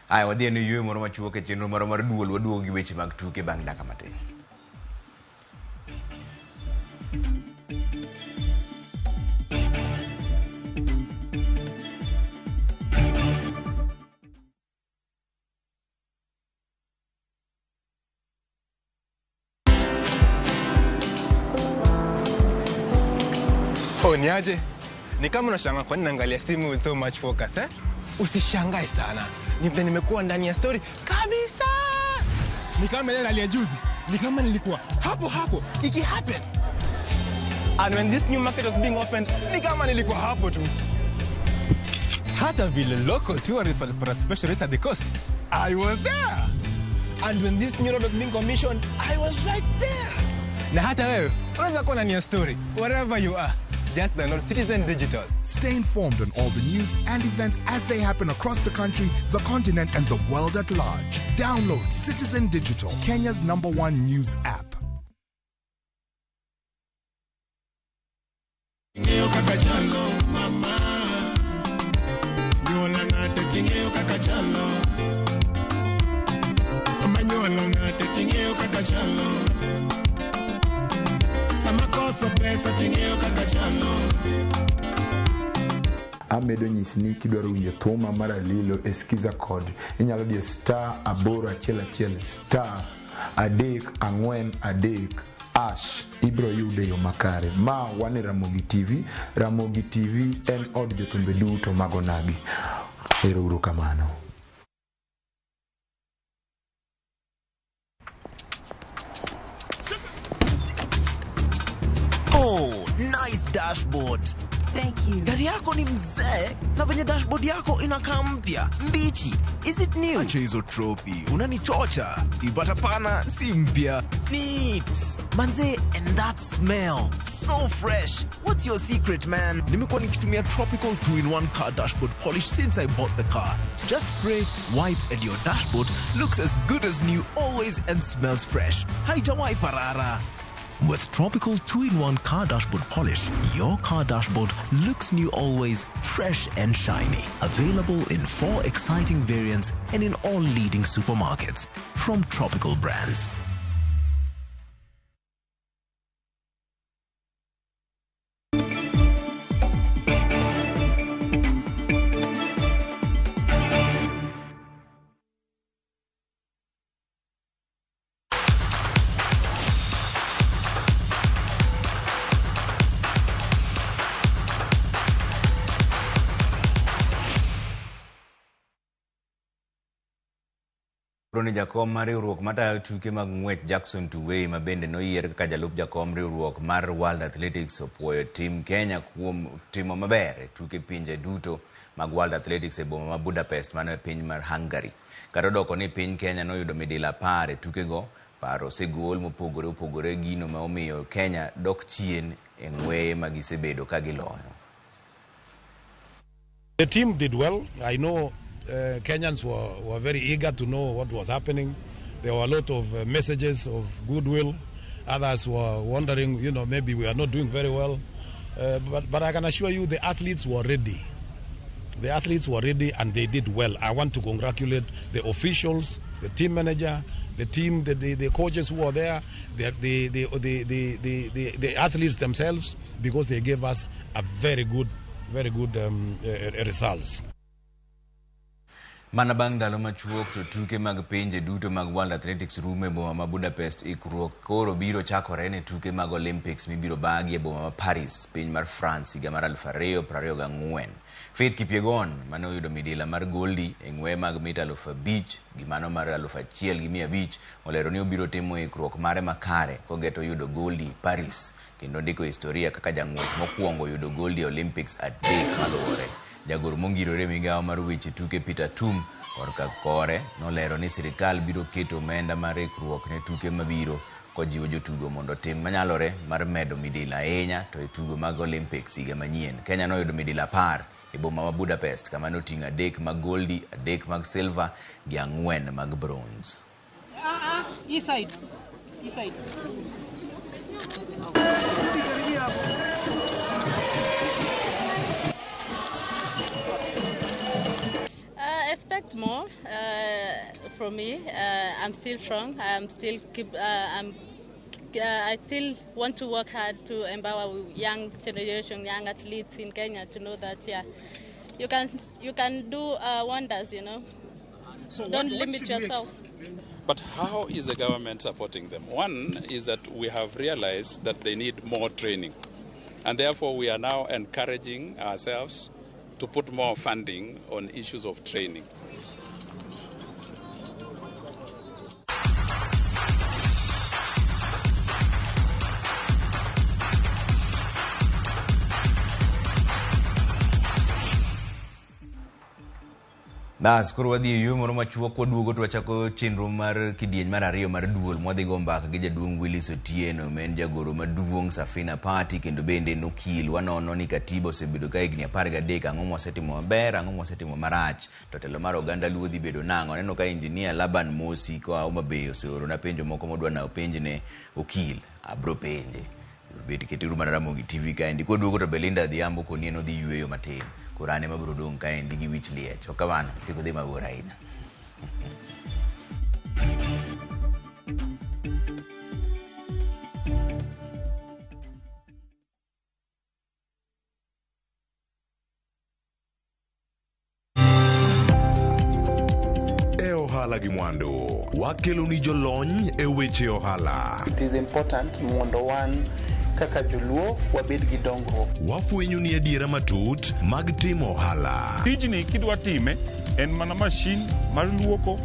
Ai wadhi ne yue moro machuok e chenro moro mar duol waduogo gi weche mag tuke bang' dakika matin. Niaje? Ni kama unashangaa kwa nini naangalia simu with so much focus eh? Usishangae sana. Nimekuwa ndani ya story kabisa. Ni kama ile alia juzi. Ni kama nilikuwa hapo iki happen. And when this new market was being opened, ni kama nilikuwa hapo tu. Hata vile local tourists for a special rate at the coast, I was there. And when this new road was being commissioned, I was right there. Na hata wewe unaweza kuwa ndani ya story wherever you are. just download Citizen Digital. Stay informed on all the news and events as they happen across the country, the continent, and the world at large. Download Citizen Digital, Kenya's #1 news app. Amedo nyisi ni kidwaro winjo thuma mar Alilo eskiza kod inyalo diyo *811*343# ibro yude yo makare. Ma wane Ramogi TV. Ramogi TV en od jothumbe duto magonagi. Ero uru kamano. Oh, nice dashboard. Thank you. Gari yako ni mzee na venye dashboard yako inakaa mpya, mbichi. Is it new? Acha hizo tropi, unanichocha. Ibata pana si mpya. Neat. Manze, and that smell. So fresh. What's your secret, man? Nimekuwa nikitumia Tropical 2-in-1 car dashboard polish since I bought the car. Just spray, wipe, and your dashboard looks as good as new always and smells fresh. Haijawai parara. With Tropical 2-in-1 car dashboard polish, your car dashboard looks new always, fresh and shiny. Available in 4 exciting variants and in all leading supermarkets from Tropical brands. Roni jakom mar riwruok matayo tuke mag ng'wech Jackson Tuwei ma bende noyier kaka jalup jakom riwruok mar World Athletics opuoyo tim Kenya kuom timo maber e tuke pinje duto mag World Athletics e boma ma Budapest mano e piny mar Hungary. Kata doko ni piny Kenya noyudo midila 10 e tukego, paro osegol mopogore gino ma omiyo Kenya dok chien e ng'weye ma gisebedo ka giloyo. The team did well. I know Kenyans were very eager to know what was happening. There were a lot of messages of goodwill. Others were wondering, maybe we are not doing very well. But I can assure you the athletes were ready. The athletes were ready and they did well. I want to congratulate the officials, the team manager, the team, the coaches who were there, the athletes themselves, because they gave us a very good results. Mana bang dalo machuok to tuke mag pinje duto mag World Athletics rume boma ma Budapest ikruok koro biro chakore ne tuke mag Olympics mibiro bagi e boma ma Paris piny mar France higa mar 2024. Faith Kipyegon mane oyudo midila mar goldi e ng'weye mag mita 5,000 gi mano mar 1,500 olero ni obiro timo ikruok mare makare kogeto yudo goldi Paris kendo ndiko historia kaka jang'wech mokwongo yudo goldi e Olympics adek kaluwore. Jagoro mongirore migawo mar weche tuke Peter Tum korka kore nolero ni sirikal biro keto omenda mar ikruok ne tuke mabiro kojiwo jotugo mondo tim manyalore mar medo midila ahinya to e tugo mag Olympics higa manyien. Kenya noyudo midila 10 e boma ma Budapest kama noting'o 3 mag goldi, 3 mag silver gi 4 mag bronze. East side. Expect more from me. I'm still strong. I still want to work hard to empower young generation, young athletes in Kenya to know that you can do wonders. So don't limit yourself. But how is the government supporting them? One is that we have realized that they need more training, and therefore we are now encouraging ourselves to put more funding on issues of training. Bas, koro wadhi yo moro machuok waduogo to wachako chenro mar kidieny mar ariyo mar duol mwadhi go mbaka gi jaduong' Willis Otieno, men jagoro maduong' Safina Party, kendo bende nokil wanono ni katiba osebedo ka higni 13, ang'o mwasetimo maber, ang'o mwasetimo marach, to telo mar oganda luo dhi bedo nang'o. Aneno ka injinia Laban Mosi koa Homa Bay oseoro na penjo moko modwa na penjne okil, abro penje. Beti ketiru mana Ramogi TV kaendi, koduogo to Belinda Dhiambo konieno dhi yueyo matin. Kurane mabro dong kaendi gi wich liech. Okamano, kiko dhi mabor ahinya. Ohala gi mwandu wakelo ni jolony e weche ohala. It is important mondo wan kaka joluo wabed gi dongruok. Wafwenyo ni adiera matut mag timo ohala. Tijni kidwa time en mana mashin mar luoko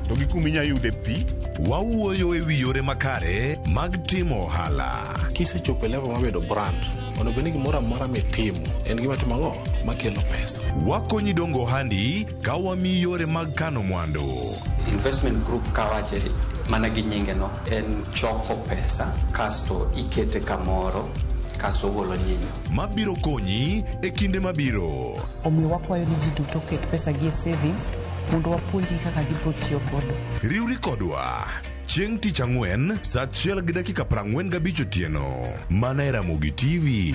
to gi kuminya yude pi. Wawuoyo e wi yore makare mag timo ohala. Kisechopo level mabedo brand, ono beni gimoro amora mitimo en gima timo ang'o makelo pesa. Wakonyi dongo handi ka wami yore mag kano mwandu. Investment group kawache mana gi nyinge no en choko pesa kasto ikete kamoro kasto golo nyinyo mabiro konyi e kinde mabiro. Omiyo wakwayo ni ji duto ket pesa gi savings mondo wapuonji kaka gibiro tiyo godo. Riwri kodwa chieng' tich ang'wen saa 1:45 otieno mana e Ramogi TV.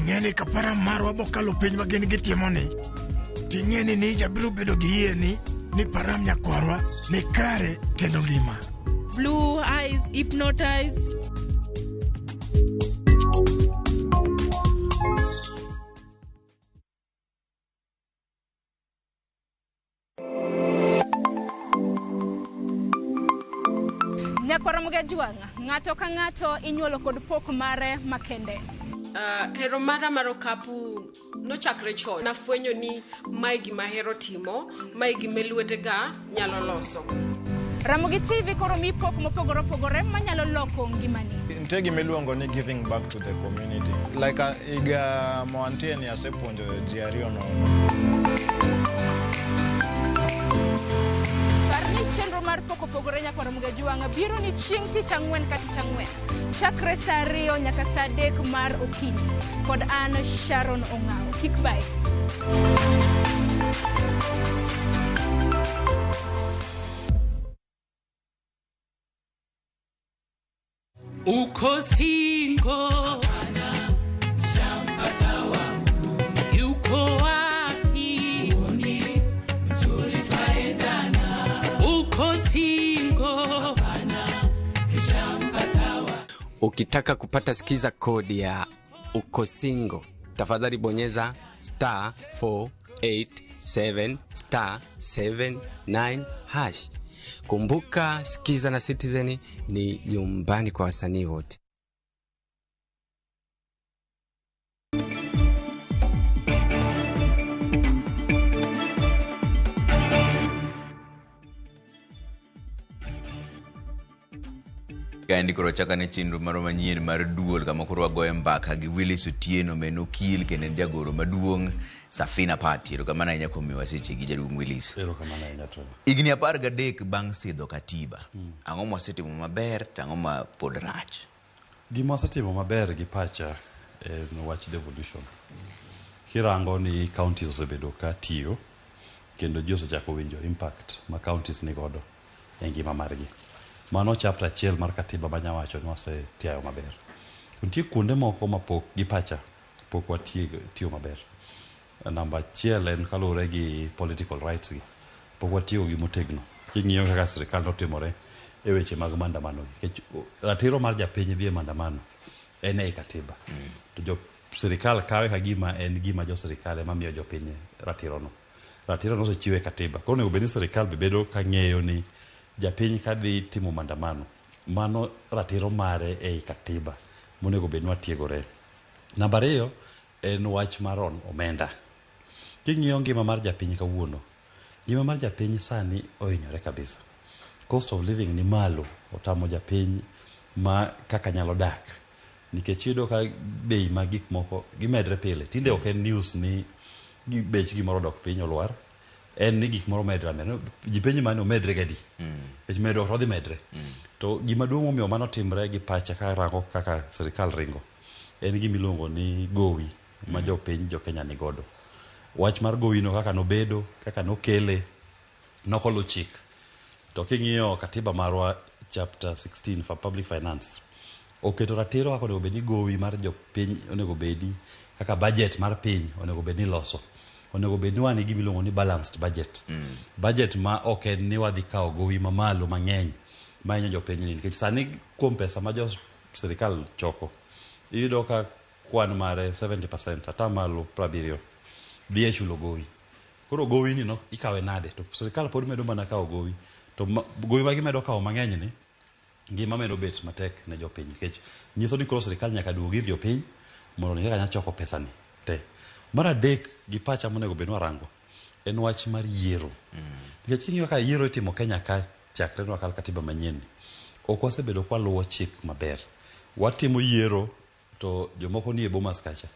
Ng'eni kapara marwa bokalo piny ma gin gitimo ni. Ting'eni ni jabiro bedo gi yie ni param nyakorwa ni kare kendo ngima. Blue eyes, hypnotize. Nyakwara Mugajuanga, ng'ato ka ng'ato inyuolo kod pok mare makende. Hero mara mar okapu nochakre chon. Nafwenyo ni mae gima hero timo, mae gima lwetega nyalo loso. Ramogi TV koro mi pok mopogore opogore manyalo loko ngimani. Nitie gima iluongo ni giving back to the community. Like iga moantie ni asepuonjo ji ariyo nono. Chenro mar poko pogore Nyakwara Mugajuanga biro ni chieng' tich ang'wen ka tich ang'wen chakre saa 2 nyaka saa 3 mar okinyi kod an Sharon Ong'ao. Kik bai. Ukosingo Ukitaka kupata skiza kodi ya Ukosingo, tafadhali bonyeza *487*79#. Kumbuka skiza na Citizen ni nyumbani kwa wasanii wote. Kaendi koro chaka ne chenro maro manyien mar duol kama koro wagoye mbaka gi Willis Otieno, men okil kendo jagoro maduong' Safina Party. Erokamano ahinya kuom miwa seche gi jaduong' Willis. Erokamano ahinya to. Higni 13 bang' sidho katiba. Ang'o mwasetimo maber to ang'o ma pod rach? Gima wasetimo maber gi pacha en wach devolution. Kirango ni counties osebedo ka tiyo kendo ji osechako winjo impact ma counties ni godo e ngima margi. Mano chapter 1 mar katiba manyawacho ni wasetiyo maber. Nitie kuonde moko ma pok gi pacha pok watiyo maber. Namba 1 en kaluwore gi political rights gi. Pok watiyo gi motegno. King'iyo kaka sirkal notimore e weche mag maandamano. Ratiro mar japiny dhi e maandamano en e katiba. To sirikal kawe ka gima en gima jo sirikal ema miyo jopiny ratirono. Ratirono osechiwe katiba. Koro onego bed ni sirikal be bedo ka ng'eyo ni japiny kadhi timo maandamano, mano ratiro mare ei katiba monego bed ni watiegore. Namba 2 en wach mar omenda. King'iyo ngima mar japiny kawuono, ngima mar japiny sani ohinyore kabisa. Cost of living ni malo, otamo japiny ma kaka nyalo dak. Nikech yudo ka bei mag gik moko gimedre pile. Tinde ok en news ni bech gimoro dok piny olwar. En ni gik moro medre. Ji penjo mane omedre gadi. Bech medre ok odhi medre. To gima duong' momiyo mano timre gi pacha ka rango kaka sirikal ringo. En gimiluongo ni gowi ma jopiny jo Kenya ni godo. Wach mar gowi no kaka nobedo, kaka nokele, nokolo chik. To king'iyo katiba marwa chapter 16 for public finance, oketo ratiro kaka onego bed ni gowi mar jopiny onego bedi, kaka budget mar piny onego bed ni loso. Onego bed ni wan gi miluongo ni balanced budget. Budget ma ok en ni wadhi kawo gowi mamalo mang'eny ma hinyo jopiny ni. Nikech sani kuom pesa ma jo sirikal choko, iyudo ka kwan mare 70%, atamalo 70 dhi e chulo gowi. Koro gowi ni no ikawe nade, to sirikal pod medo mana kawo gowi. To gowi ma gimedo kawo mang'eny ni, ngima medo bet matek ne jopiny. Nikech nyiso ni koro sirikal nyaka duog ir jopiny mondo ni kaka nya choko pesa ni te. Mar adek gi pacha monego bed warango en wach mar yiero. Nikech king'iyo ka yiero itimo Kenya ka chakre no kal katiba manyien, ok wasebedo kwa luwo chik maber. Watimo yiero to jomoko ni e Bomas kacha,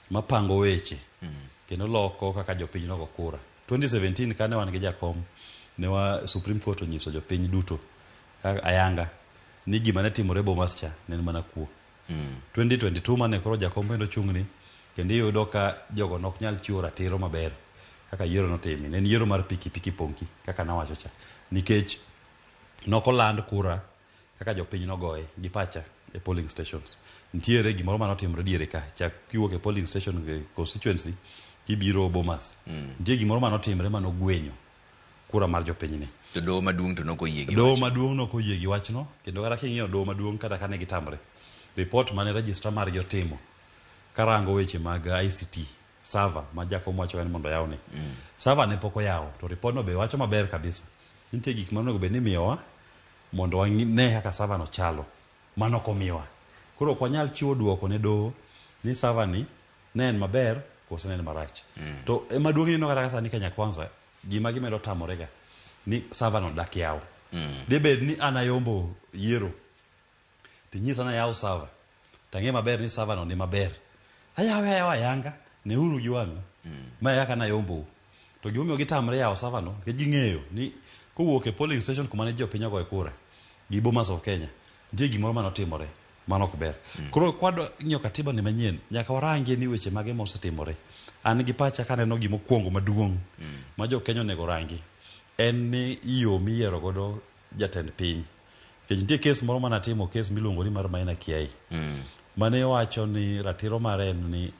mapango weche kendo loko kaka jopiny nogo kura. 2017 kane wan gi jakom, ne wa Supreme Court onyiso jopiny duto ayanga ni gima ne timore Bomas cha ne mana kuo. 2022 mane koro jakom bendo chung'ni, kendo iyudo ka jogo nok nyal chiwo ratiro maber kaka yiero notimi. Ne yiero mar piki ponki kaka nawacho cha. Nikech nokoland kura kaka jopiny nogoye gi pacha e polling stations. Ntiere gimoro manotimre diere ka, chak kiwuok e polling station e constituency kibiro Bomas. Ntie gimoro manotimre manogwenyo kura mar jopiny ni. To doho maduong' to nokoyie gi wachno. Doho maduong' nokoyie gi wachno, kendo kata king'iyo doho maduong' kata kane gitamre. Report mane registra mar jotimo karango weche mag ICT server ma jakom wacho ni mondo yawne. Server ne pok oyaw, to report no be wacho maber kabisa. Nitie gik ma onego bed ni miyowa mondo wane kaka server no chalo, mano komiwa. Koro ok wanyal chiwo duoko ne doho ni server ni ne en maber kose ne en marach. To maduong' ino kata sani Kenya Kwanza gima gimedo tamorega ni server no dak yaw. Debed ni anayombo yiero tinyisa na yaw server, tange maber ni server no ni maber, ayawa yanga ne uru juwang ma yaka na yombo. To gimomiyo gitamre yaw server no ke ging'eyo ni kowuok e polling station kuma ne jopiny ogoye kura gi Bomas of Kenya, nitie gimoro manotimore mano ok ber. Koro kwado ng'iyo katiba ni manyien, nyaka warangie ni weche mage mosetimore. An gi pacha kaneno gimokwongo maduong' ma jo Kenya onego rangi en ni yo miyiero godo jatend piny. Kech nitie kes moro manatimo, kes miluongo ni mar Maina Kiai, mane wacho ni ratiro mare en ni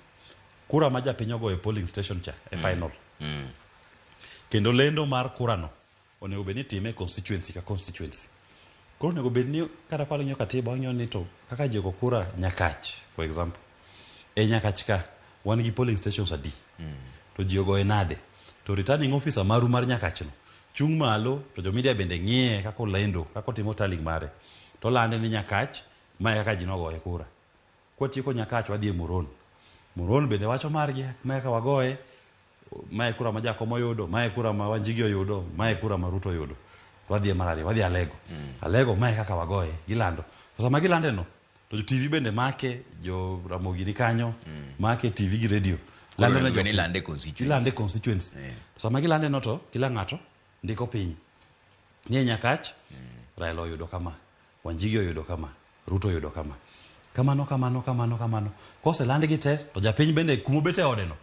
kura ma japiny ogoye polling station cha e final, kendo lendo mar kura no onego bed ni time constituency ka constituency. Koro onego bed ni kata kwa ng'iyo katiba wang'iyo ni to kaka jogo kura Nyakach for example, e Nyakach ka wan gi polling stations adi, to ji ogoye nade, to returning officer maru mar Nyakach no chung' malo, to jo media bende ng'iye kako lendo, kako timo tallying mare, to lande ni Nyakach ma kaka ji nogoye kura. Kwatieko Nyakach wadhi e Muron bende wacho margi ma kaka wagoye, ma kura ma jakom oyudo, ma kura ma Wanjigi oyudo, ma kura ma Ruto oyudo. Wadhi e Marari, wadhi Alego ma kaka wagoye, gilando. Sasa ma gilande no, to jo TV bende make, jo Ramogi ni kanyo, make TV gi radio. Lande constituency. Sasa ma gilande no to kila ng'ato ndiko piny. Ni Nyakach, Raila oyudo kama, Wanjigi oyudo kama, Ruto oyudo kama. Kamano. Kose lande gi te, to japiny bende kumobete ode no.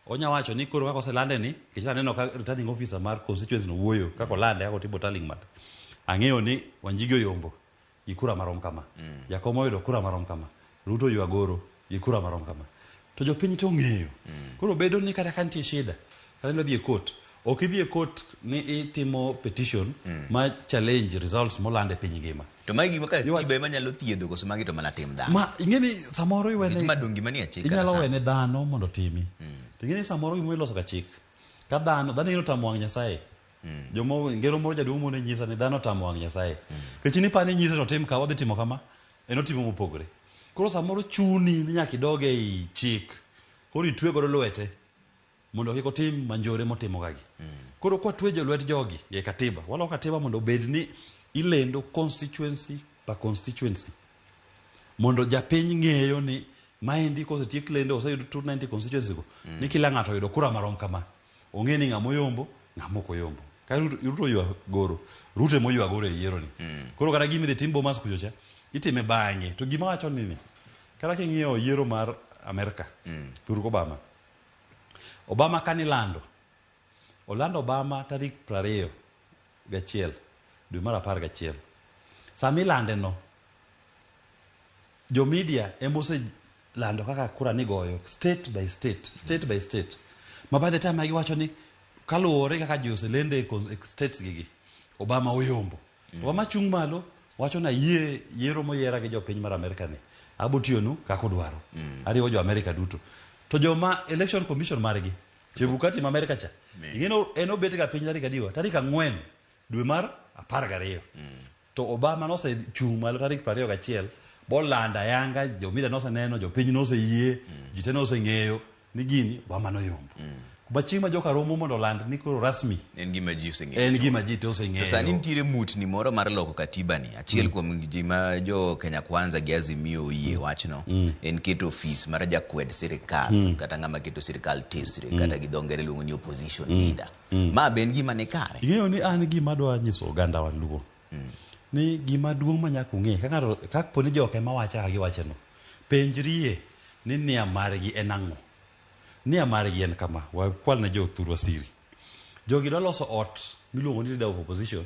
Onya wacho ni koro kako se lande ni, kichila neno ka returning officer mar constituency no wuoyo, kako lande, kako tipo tallying mat. Ang'eyo ni Wanjigi oyombo, ikura marom kama. Jakom oyudo kura marom kama. Ruto yuagoro, ikura marom kama. To jopiny to ng'eyo. Koro bedo ni kata kantie shida, kata nilo dhi e court, ok ibi e court ni itimo petition ma challenge results molande piny ngima. To magi maka tibe manyalo thiedho koso magi to mana tim dhano. Ma ingeni samoro iwene madongi manie chik. Inyalo wene dhano mondo timi. To ingeni samoro gimo iloso ka chik. Ka dhano ino tamo wang' Nyasaye. Jomo ngero moro jaduong' mondo nyisa ni dhano tamo wang' Nyasaye. Kechini pani nyisa to tim ka wadhi timo kama eno timo mopogre. Koro samoro chuni ni nyaka idoge ei chik. Koro itwe godo lwete mondo kik otim manjore motimo gagi. Koro kwa twe jolwet jogi ye katiba. Walo katiba mondo bed ni ilendo constituency pa constituency. Mondo japiny ng'eyo ni maendi kosetiek lendo oseyudo 290 constituency go. Ni kila ng'ato yudo kura marom kama. Ong'e ni ng'amo yombo, ng'amo ko yombo. Ka Ruto ywa goro, Ruto mo ywa goro e yiero ni. Koro kata gimi dhi tim Bomas kuchocha, itime bang'e. To gima wacho nini? Kata king'iyo yiero mar Amerika, Barack Obama. Obama kanilando. Olando Obama tarik 21 dwe mar 11. Samilande no. Jo media emose lando kaka kura ni goyo state by state. Ma by the time giwacho ni kaluore kaka jose lende states gigi. Obama oyombo. Obama chung malo wacho na yiero moyiera gi jopiny mar Amerika ni. Abutionu kako dwaro. Ariwo jo Amerika duto. To joma election commission margi Chebukati ma Amerika cha. Ingeno eno beti ka piny tarik adiwa. Tarik 4 dwe mar 12. To Obama no se chung malo tarik 21. Bolanda yanga jo mida no se neno jo piny no se yie, jite no se ng'eyo ni gini Obama no yombo. Bachima joka romo mondo land ni koro rasmi. En gima ji oseng'eyo. En gima ji to oseng'eyo. To sani nitiere mutni moro mar loko katiba ni. Achiel kuom gima jo Kenya Kwanza gi Azimio oyie wachno. En keto ofis mar jakwed sirikal kata ng'ama keto sirikal tesre kata gi dhongere luongo ni opposition leader. Ma ben gima ne kare. Ing'eyo ni an gima dwa nyiso oganda wa luo. Ni gima duong' ma nyaka ung'e kaka poni joka ema wacha ka giwacheno. Penjrie ni nia margi en ang'o. Nia margi en kama kwal na jo thurwa siri. Jogi dwa loso ot miluongo ni leader of opposition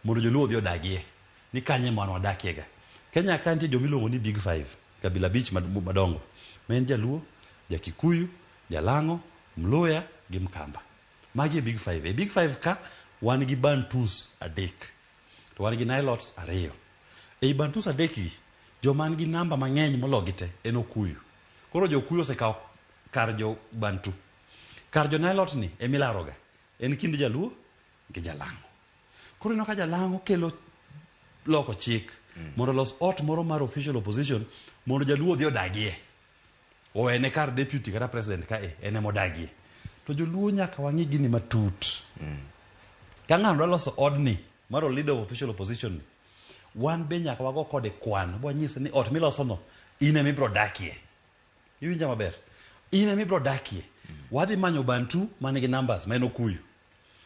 mondo joluo odhi odagie. Ni kanye mano wadakiega. Kenya ka nitie jomiluongo ni Big Five, kabila bich madongo. Men Jaluo, Jakikuyu, Jalango, Mluya gi Mkamba. Magi Big Five. E Big Five ka wan gi Bantus adek. To wan gi Nilots 2. E Bantus adeki joman gi namba mang'eny mologi te en Okuyu. Koro jo Okuyu osekawo kar jo Bantu. Kar jo Nilot ni emilaroga. En kind Jaluo gi Jalango. Koro ino ka Jalango kelo loko chik mondo los ot moro mar official opposition mondo Jaluo odhi odagie. O ene kar deputy kata president ka ene modagie. To Joluo nyaka wang'i gini matut. Ka ng'ano loso odni maro leader of official opposition ni, wan be nyaka wago kode kwan. Bwa nyisa ni ot miloso no ine mi bro dakie. Iwinja maber. Ine mi bro dakie. Wadhi manyo Bantu manigi numbers ma en Okuyu.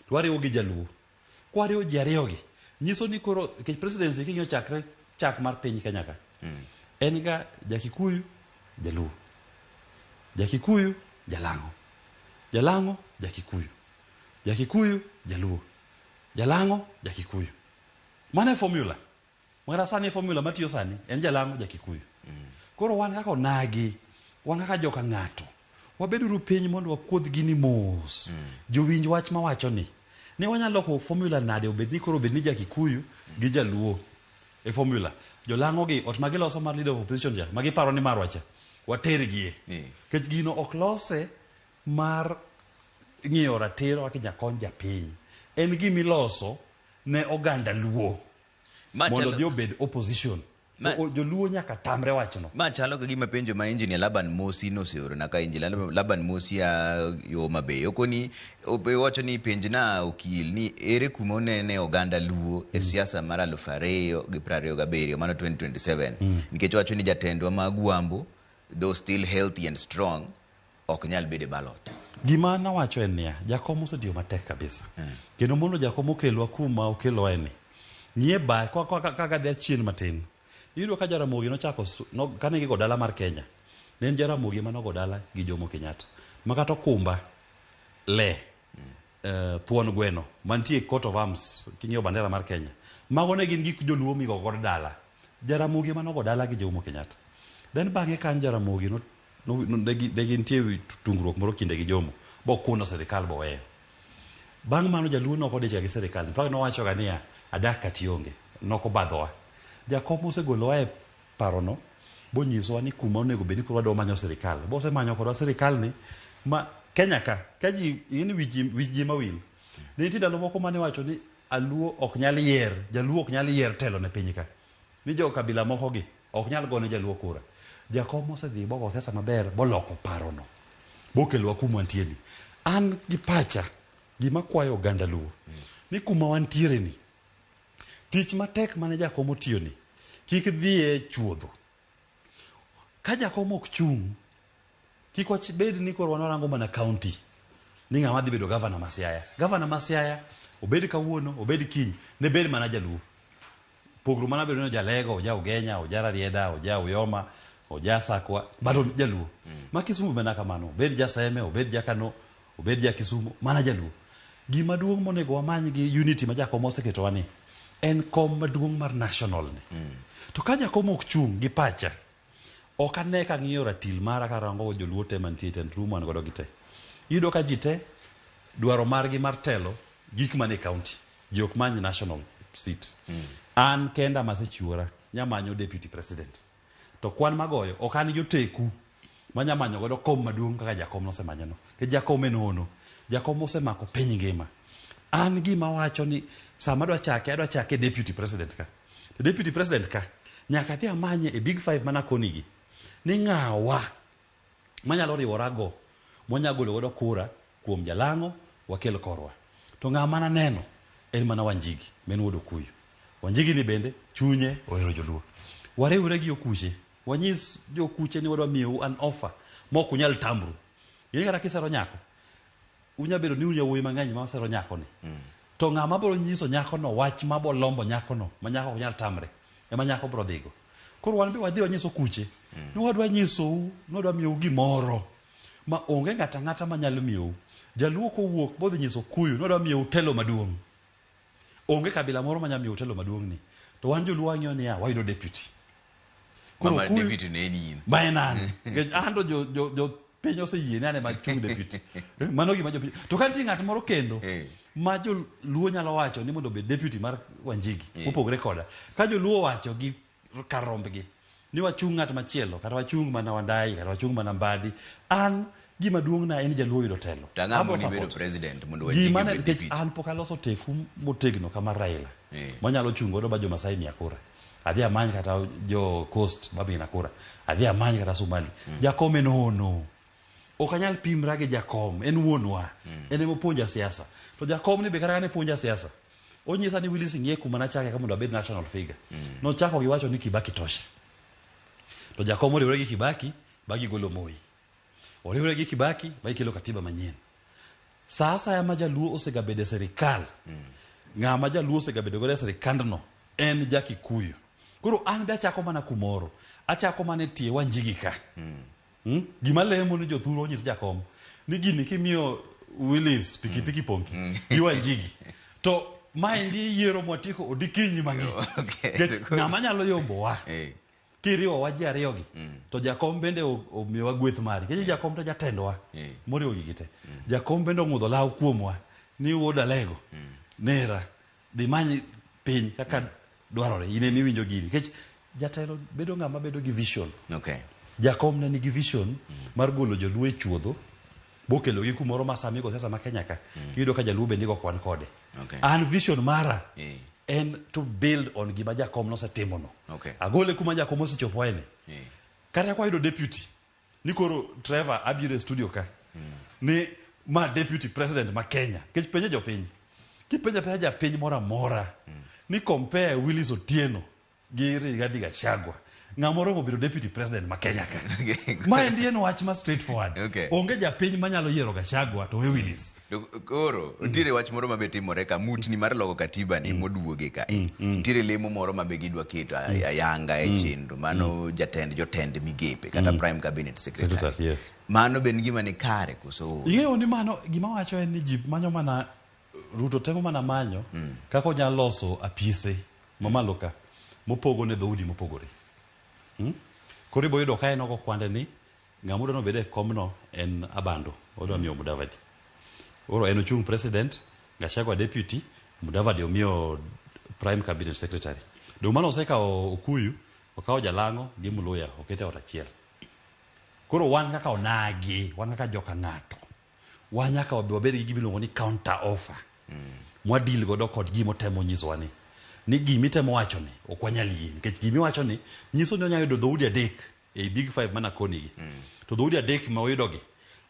To wariwo gi Jaluo. Kwariwo ji ariyo gi. Nyiso ni koro kech presidency king'yo chak mar piny Kenya ka. En ga Jakikuyu, Jaluo. Jakikuyu, Jalango. Jalango, Jakikuyu. Jakikuyu, Jaluo. Jalango, Jakikuyu. Mana e formula. Mwara sani e formula matiyo sani en Jalango, Jakikuyu. Koro wan kaka onagi, wan kaka joka ng'ato. Wabeduru piny mondo wakuodh gini mos. Jowinj wach mawacho ni. Ne wanyalo loko formula nade obed ni koro obed ni Jakikuyu gi Jaluo. E formula. Jolango gi ot magiloso mar leader of opposition ja. Magiparo ni marwacha. Watergie. Kech gino ok lose mar ng'iyo ratiro kaka jakony japiny. En gimiloso ne oganda Luo. Mondo dio bed opposition. Joluo nyaka tamre wachno. Ma chalo ka gima penjo ma engineer Laban Mosi no seoro na ka engineer Laban Mosi ya yo mabeyo koni wacho ni penjna okil ni ere kuma onene oganda Luo e siasa mar 2027 mano 2027 nikech wacho ni jatendwa mag Wambo though still healthy and strong ok nyal bede ballot. Gima na wacho en niya jakom osetiyo matek kabisa. Kendo mondo jakom okelwa kuma okelo eni. Nyie ba kaka dhi chien matin. Yudo ka Jaramogi nochako kane gigo dala mar Kenya. Ne en Jaramogi manogo dala gi Jomo Kenyatta. Makato kumba le thuon gweno mantie coat of arms king'iyo bandera mar Kenya. Mago ne gin gik Joluo migo god dala. Jaramogi manogo dala gi Jomo Kenyatta. Then bang'e kan Jaramogi ne gintie tungruok moro kinde gi Jomo. Bo kuno sirikal bo weyo. bang' mano jaluo noko dicha gi sirikal fak nowacho ga niya adak kationge noko badhowa jakom osegolowa e parono bonyisowa ni kuma onego bed ni koro wadwa manyo sirikal bose manyo kodwa sirikal ni ma Kenya ka ji in wich ji mawil ne nitie ndalo moko mane wacho ni aluo ok nyal yier jaluo ok nyal yier telo ne piny ka ni jo kabila moko gi ok nyal gone jaluo kura jakom osedhi bogo siasa maber boloko parono bokelwa kuma wantie ni an gi pacha gima kwayo oganda luo ni kuma wantiere ni tich matek mane jakom otiyo ni kik dhiye chuodho ka jakom ok chung kik wabed ni koro wanorango mana county ni ng'ama dhi bedo gavana Masiaya obed kawuono obed kiny ne bed mana jaluo pogro mana bedo no jalego oja Ugenya oja Rarieda oja Uyoma oja Sakwa bado jaluo ma Kisumu bena kamano obed jaseme obed jakano obed ja Kisumu mana jaluo gima duong' monego wamany gi unity ma jakom oseketo wani en kom maduong' mar national ni to ka jakom ok chung gi pacha ok ane ka ng'iyo ratil mara karango joluo te mantie ten rumo an godo gite yudo ka jite dwaro margi mar telo gik mane county jok many national seat an kenda masechiwora nyamanyo deputy president to kwan magoyo ok an joteku manyamanyo godo kom maduong' kaka jakom nosemanyono ke jakom en hono jakom osemako piny ngima an gima wacho ni sama adwa chake deputy president ka deputy president ka nyaka dhi amanye e big five mana konigi ni ng'awa manyalo riworago monyagolo godo kura kuom jalang'o wakel korwa to ng'ama naneno en mana Wanjigi men wuod Okuyu Wanjigi ni bende chunye ohero joluo wariwre gi okuche wanyis jokuche ni wadwa miyo an offer mok unyal tamru yini kata kisero nyako unya bedo ni unya wuoyi mang'eny ma osero nyako ni to ng'ama biro nyiso nyako no wach ma bolombo nyako no ma nyako ok nyal tamre ema nyako biro dhigo koro wan be wadhi wanyiso kuche ni wadwa nyisou ni wadwa miyou gimoro ma onge ng'ata manyalo miyou jaluo kowuok bodhi nyiso Okuyu ni wadwa miyou telo maduong' onge kabila moro manyalo miyou telo maduong' ni to wan joluo wang'iyo niya wayudo deputy koro deputy ne ni ma en an ando jo piny oseyie ni ane machung deputy mano gima jo to ka nitie ng'at moro kendo ma joluo nyalo wacho ni mondo obed deputy mar Wanjigi mopogre koda ka joluo wacho gi karombgi ni wachung ng'at machielo kata wachung mana Wandai kata wachung mana Mbadi an gima duong' na en jaluo yudo telo tang'amo ni bedo president mondo Wanjigi obed deputy an pok aloso teku motegno kama Raila manyalo chungo do ba jo Masai miya kura adhi amany kata jo Coast mabina kura adhi amany kata Somali jakom en hono ok anyal pimra gi jakom en wuonwa en emo puonja siasa to jakom ni be kata ne puonja siasa onyisa ni Willis Ng'ie kuma nachake kama ndo abed national figure no chako giwacho ni Kibaki tosha to jakom oriwre gi Kibaki bagi golo Moi oriwre gi Kibaki bagi kelo katiba manyien sasa ya majaluo osegabede serikal ng'ama jaluo osegabedo godo serikandno en Jakikuyu koro an be achako mana kumoro achako mana tie Wanjigi ka gima lemo ni jothuro onyis jakom ni gini kimiyo Willis pikipiki ponki gi Wanjigi to maendi yiero mwatiko odikinyi mang'eny ng'ama nyalo yombowa kiriwo wa ji ariyogi to jakom bende omiyowa gweth mari keche jakom to jatendwa moriwo gigi te jakom bende ong'udho law kuomwa ni wuod Alego nera dhi manyi piny kaka dwarore ine miwinjo gini kech jatelo bedo ng'ama bedo gi vision jakom ne nigi vision mar golo joluo e chuodho bokelo gi kumoro ma sami go siasa ma Kenya ka iyudo ka jaluo bende go kwan kode an vision mara en to build on gima jakom nosetimo no agole kuma jakom osechopo ene kata kwa yudo deputy ni koro Trevor abiro e studio ka ni ma deputy president ma Kenya kech penje jo piny kipenja ja piny mora ni compare Willis Otieno gi Rigathi Gachagua ng'amoro mobedo deputy president ma Kenya ka ma endi en wach ma straightforward onge ja piny manyalo yiero Gachagua to we Willis koro ntiere wach moro mabe timore ka mutni mar loko katiba ni moduoge ka ntiere lemo moro mabe gidwa keto ayanga e chenro mano jotend migepe kata prime cabinet secretary mano ben gima ni kare koso yeo ni mano gima wacho en ni jip manyo mana Ruto temo mana manyo kako nyalo loso apise mamalo ka mopogo ne dhoudi mopogore koro ibo yudo ka en oko kwande ni ng'amudo no bede komno en Abando odwa miyo Mudavadi oro en ochung president Gachagua deputy, Mudavadi omiyo prime cabinet secretary. Domano osekawo Okuyu, okawo Jalango gi Muluya okete ot achiel. Koro wan kaka onagi, wan kaka joka ng'ato. Wan nyaka wabed gi gimiluongo ni counter offer. Mwadil godo kod gimo temo nyisowa ni gimitemo wacho ni ok wanyal yie nikech gimi wacho ni nyiso ni onyalo yudo dhoudi adek e big five mana koni gi. To dhoudi adek ma oyudo gi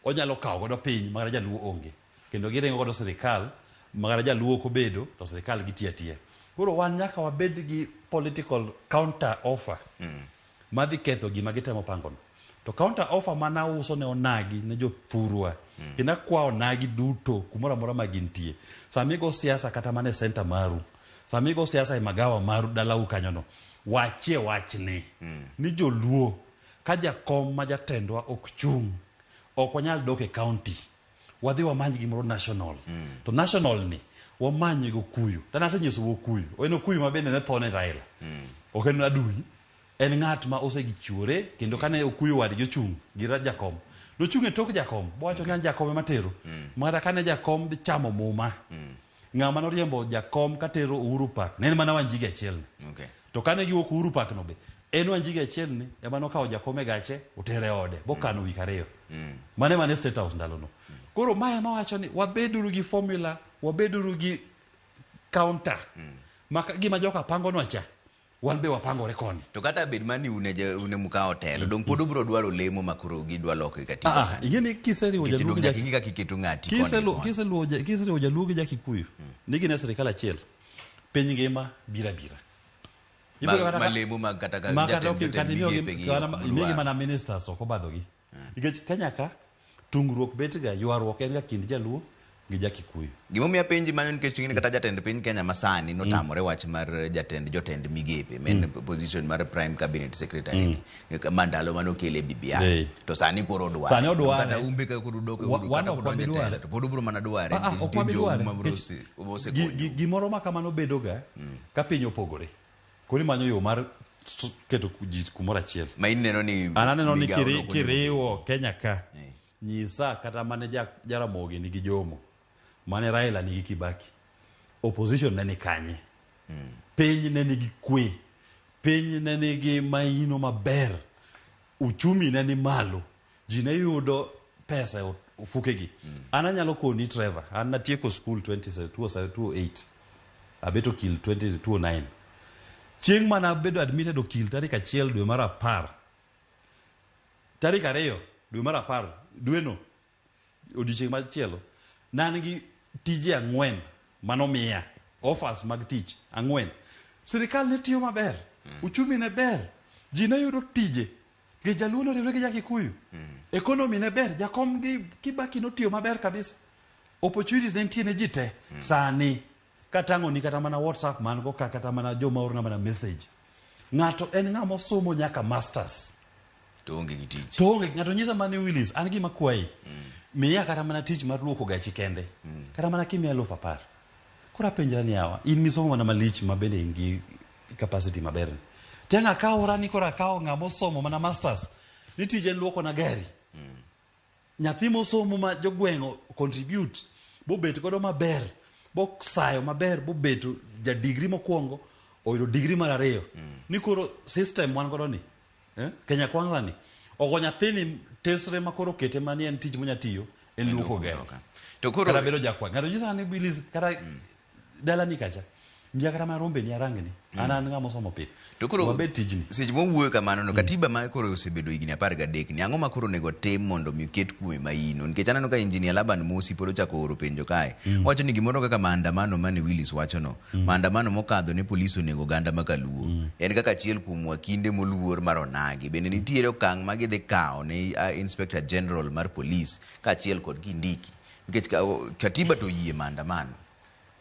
onyalo kawo godo piny magara jaluo onge kendo giringo godo sirikal magara jaluo kobedo to sirikal gitiya tiya. Koro wan nyaka wabed gi political counter offer madhi ketho gima gitemo pangono. To counter offer mana uso ne onagi ne jopurwa kina kwa onagi duto kumora mora magintie. Samigo siasa kata mane center maru, samigo siasa e magawa maru dalau kanyono, wachie wachne ni joluo ka jakom ma jatendwa ok chung, ok wanyal dok e county, wadhi wamanyi gimoro national. To national ni wamanyi go Okuyu. Tanase nyiso Okuyu, en Okuyu mabende ne thone Raila. Ok en adui, en ng'at ma osegichuore kendo kane Okuyu wadi jochung gira jakom. Nochung e tok jakom, bowacho ni jakom matero. Mara kane jakom dhi chamo muma. Ng'ama noriembo jakom katero Uhuru Park, ne en mana Wanjigi achiel ni. To kane giwuok Uhuru Park no be, en Wanjigi achiel ni ema nokawo jakom e gache otere ode, bokano wik ariyo. Mane State House ndalono. Koro maya mawacho ni wabeduru gi formula, wabeduru gi counter. Maka gima joka pango nocha. Wan be wapangore koni. To kata bed mani une muka hotel, dong podo bro dwaro lemo makoro gidwa loko katiba sana. Ingeni kiseriwo jaluo jaki kinga kiketo ng'ati koni. Kiseriwo jaluo Jakikuyu. Nigi ne serikal achiel. Piny ngima bira. Malemo mag kata migepe mana ministers ok obadho gi. Nikech Kenya ka tungruok bet ga ywaruok en ga kind jaluo gi Jakikuyu. Gimomiyo penji manyo nikech ng'ini kata jatend piny Kenya masani notamore wach mar jotend migepe men position mar prime cabinet secretary mandalo manokele BBI. To sani koro dware. Sani odware. Kata umbe ka koro dok kata koro jatelo to podo bro mana dware. Gimoro ma kamano bedo ga ka piny opogore. Koro manyo yo mar keto ji kumoro achiel. Ma ineno ni ananeno ni kiriwo Kenya ka nyisa kata mane Jaramogi nigi Jomo, mane Raila nigi Kibaki, opposition ne ni kanye, piny ne nigi kwe, piny ne nigi maino maber, uchumi ne ni malo, ji ne yudo pesa ufukegi. Ananyalo koni Trevor, anatieko school 2008, abeto Okil 2009. Chieng' mana bedo admitted Okil tarik 1 dwe mar 10, tarik 2 dwe mar 10, dweno odiochieng' machielo nan gi tije 4 manomiya offers mag tich 4. Sirikal ne tiyo maber, uchumi ne ber, ji ne yudo tije, gi jaluo noriwre gi Jakikuyu, economy ne ber, jakom gi Kibaki notiyo maber kabisa, opportunities ne nitie ne ji te. Sani katang'o ni kata mana WhatsApp man go kata mana joma orna mana message, ng'ato en ng'ama osomo nyaka masters to onge gi tich. To onge ng'ato nyisa mane Willis an gima kwayi miya kata mana tich mar luoko gachi kende, kata mana kimiya 10,000. Kora penjra ni yawa in misomo mana malich mabende ingi capacity maber. Tenga kawo rani kora kawo ng'ama osomo mana masters ni tije luoko na gari. Nyathi mosomo ma jogweng'o contribute bo bet godo maber, bo sayo maber, bo beto ja degree mokwongo oyudo degree mar 2. Ni koro system wan godo ni Kenya Kwanza ni ogo nyathini tesre makoro kete mani en tich monyatiyo en luoko gari. To koro kata bedo jakwa ng'ato nyisa ni Willis kata dala ni kacha mja kata mana rombe ni arangni anan ng'ama osomo pith. To koro wabed tijni seche mowuoyo kamano no katiba ma koro osebedo higni 13 ni ang'o ma koro nego tim mondo mi ket kuwe maino nikech aneno ka engineer Laban Musi pod ochako oro penjo kae wacho ni gimoro kaka maandamano mane Willis wacho no maandamano mokadho ne polisi onego ganda makaluo en kaka achiel kuom wakinde moluor mar onagi bende nitiere okang' ma gidhi kawo ne inspector general mar police ka achiel kod Kindiki nikech katiba to yie maandamano.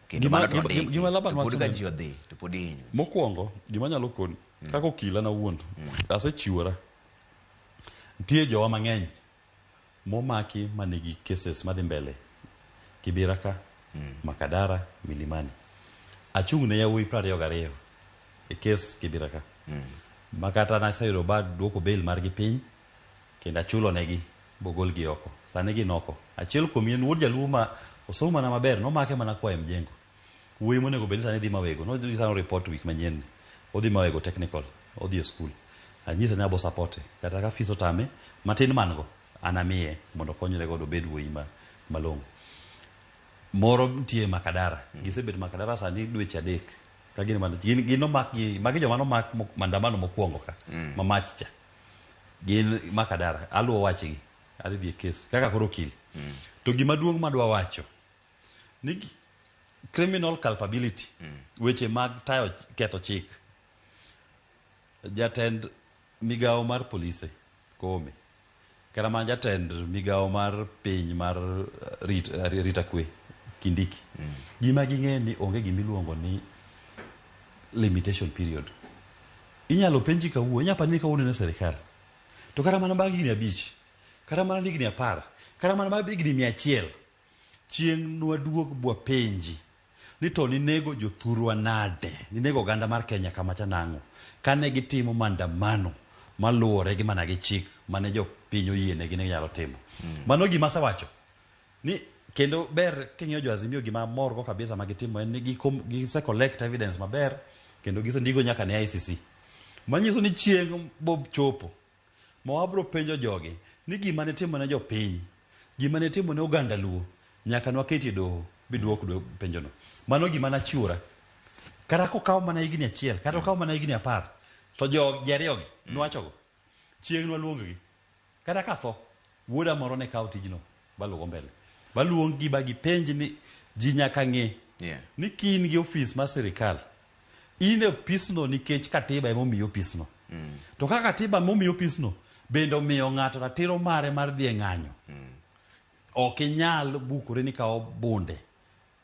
Gima Laban wacho to podinyo mokwongo gima nyalo koni kaka okila na wuon asechiwora nitie jowa mang'eny momaki manigi cases madhi mbele Kibiraka, Makadara, Milimani. Achung' ne yawuoyi 22 e kes Kibiraka. Makata naseyudo bad duoko bail margi piny kendo achulo negi bogol gi oko. Sani gin oko. Achiel kuom yien wuod jaluo ma osomo mana maber, nomake mana kwaye mjengo. Wuoyi monego bed sani dhi mawego, no dhi sano report wik manyien. Odhi mawego technical, odhi e school. Anyise ne abo supporte, kata ka fees otame, matin mango, anamiye mondo konyre godo bed wuoyi malong'o. Moro nitie Makadara, gisebet Makadara sani dweche 3. Ka gin man gin magi joma nomak mandamano mokwongo ka, mamach cha. Gin Makadara, aluwo wachgi, adhi dhi e kes, kaka koro okil. To gima duong' madwa wacho, ni criminal culpability, weche mag tayo ketho chik. Jatend migawo mar polise, Kome, kata man jatend migawo mar piny mar rita kwe, Kindiki. Gima ging'e ni onge gimiluongo ni limitation period. Inyalo penji kawuono, inyalo pani kawuono ne serikal. To kata mana bang' higni 5, kata mana higni 10, kata mana bang' higni 100, chieng' nwaduog bwa penji ni to ninego jothurwa nade, ninego oganda mar Kenya kamacha nang'o, kane gitimo mandamano maluwore gi mana gi chik mane jopiny oyienegi ne nyalo timo. Mano gima asewacho ni kendo ber king'iyo jo Azimio gima morgo kabisa magitimo en ni gise collect evidence maber kendo gisendigo nyaka ne ICC. Manyiso ni chieng' bob chopo ma wabro penjo jogi ni gima ne timo ne jopiny, gima ne timo ne oganda Luo, nyaka nwaketi doho biduok penjono. Mano gima nachiwora. Kata kokaw mana higni 1, kata kokaw mana higni 10, to ji ariyogi nwachogo chieng' nwaluongogi. Kata ka tho, wuoda moro ne kawo tijno baluwo mbele. Baluongi ba gipenji ni ji nyaka ng'e ni kin gi ofis mar sirikal. In e opisno nikech katiba emomiyo opisno. To ka katiba emomiyo opisno bende omiyo ng'ato ratiro mare mar dhi e ng'anyo. Ok inyal bukore ni kawo bunde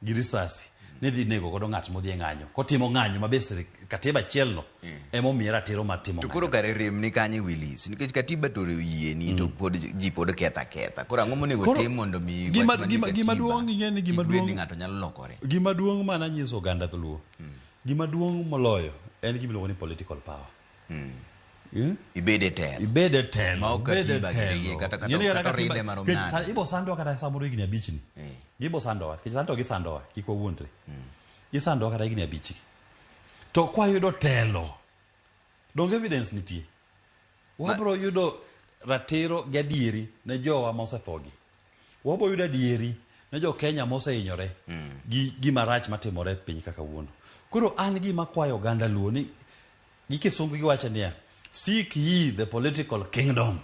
gi risasi ni dhi nego godo ng'at modhi e ng'anyo. Kotimo ng'anyo mabe katiba chielno emomiyo ratiro mar timo ng'anyo. To koro kare rem ni kanye Willis, nikech katiba to yieni to pod ji pod ketha. Koro ang'o monego tim mondo mi gima duong' ing'e ni gima duong' ng'ato nyalo lokore. Gima duong' mana nyiso oganda Luo. Gima duong' moloyo en gima iluongo ni political power. Ibede telo. Ma ok katiba gigi kata rinde marom nade. Ibo sandowa kata samoro higni 5 ni. Gibo sandowa, gisandowa, kik wawuondre. Gisandowa kata higni 5. To kwayudo telo, donge evidence nitie. Wabro yudo ratiro gi adieri ne jowa mosethogi. Wabro yudo adieri ne jo Kenya mosehinyore gi gima rach matimore piny kaka wuono. Koro an gima kwayo oganda Luo ni gi kisungu giwacho niya, seek ye the political kingdom.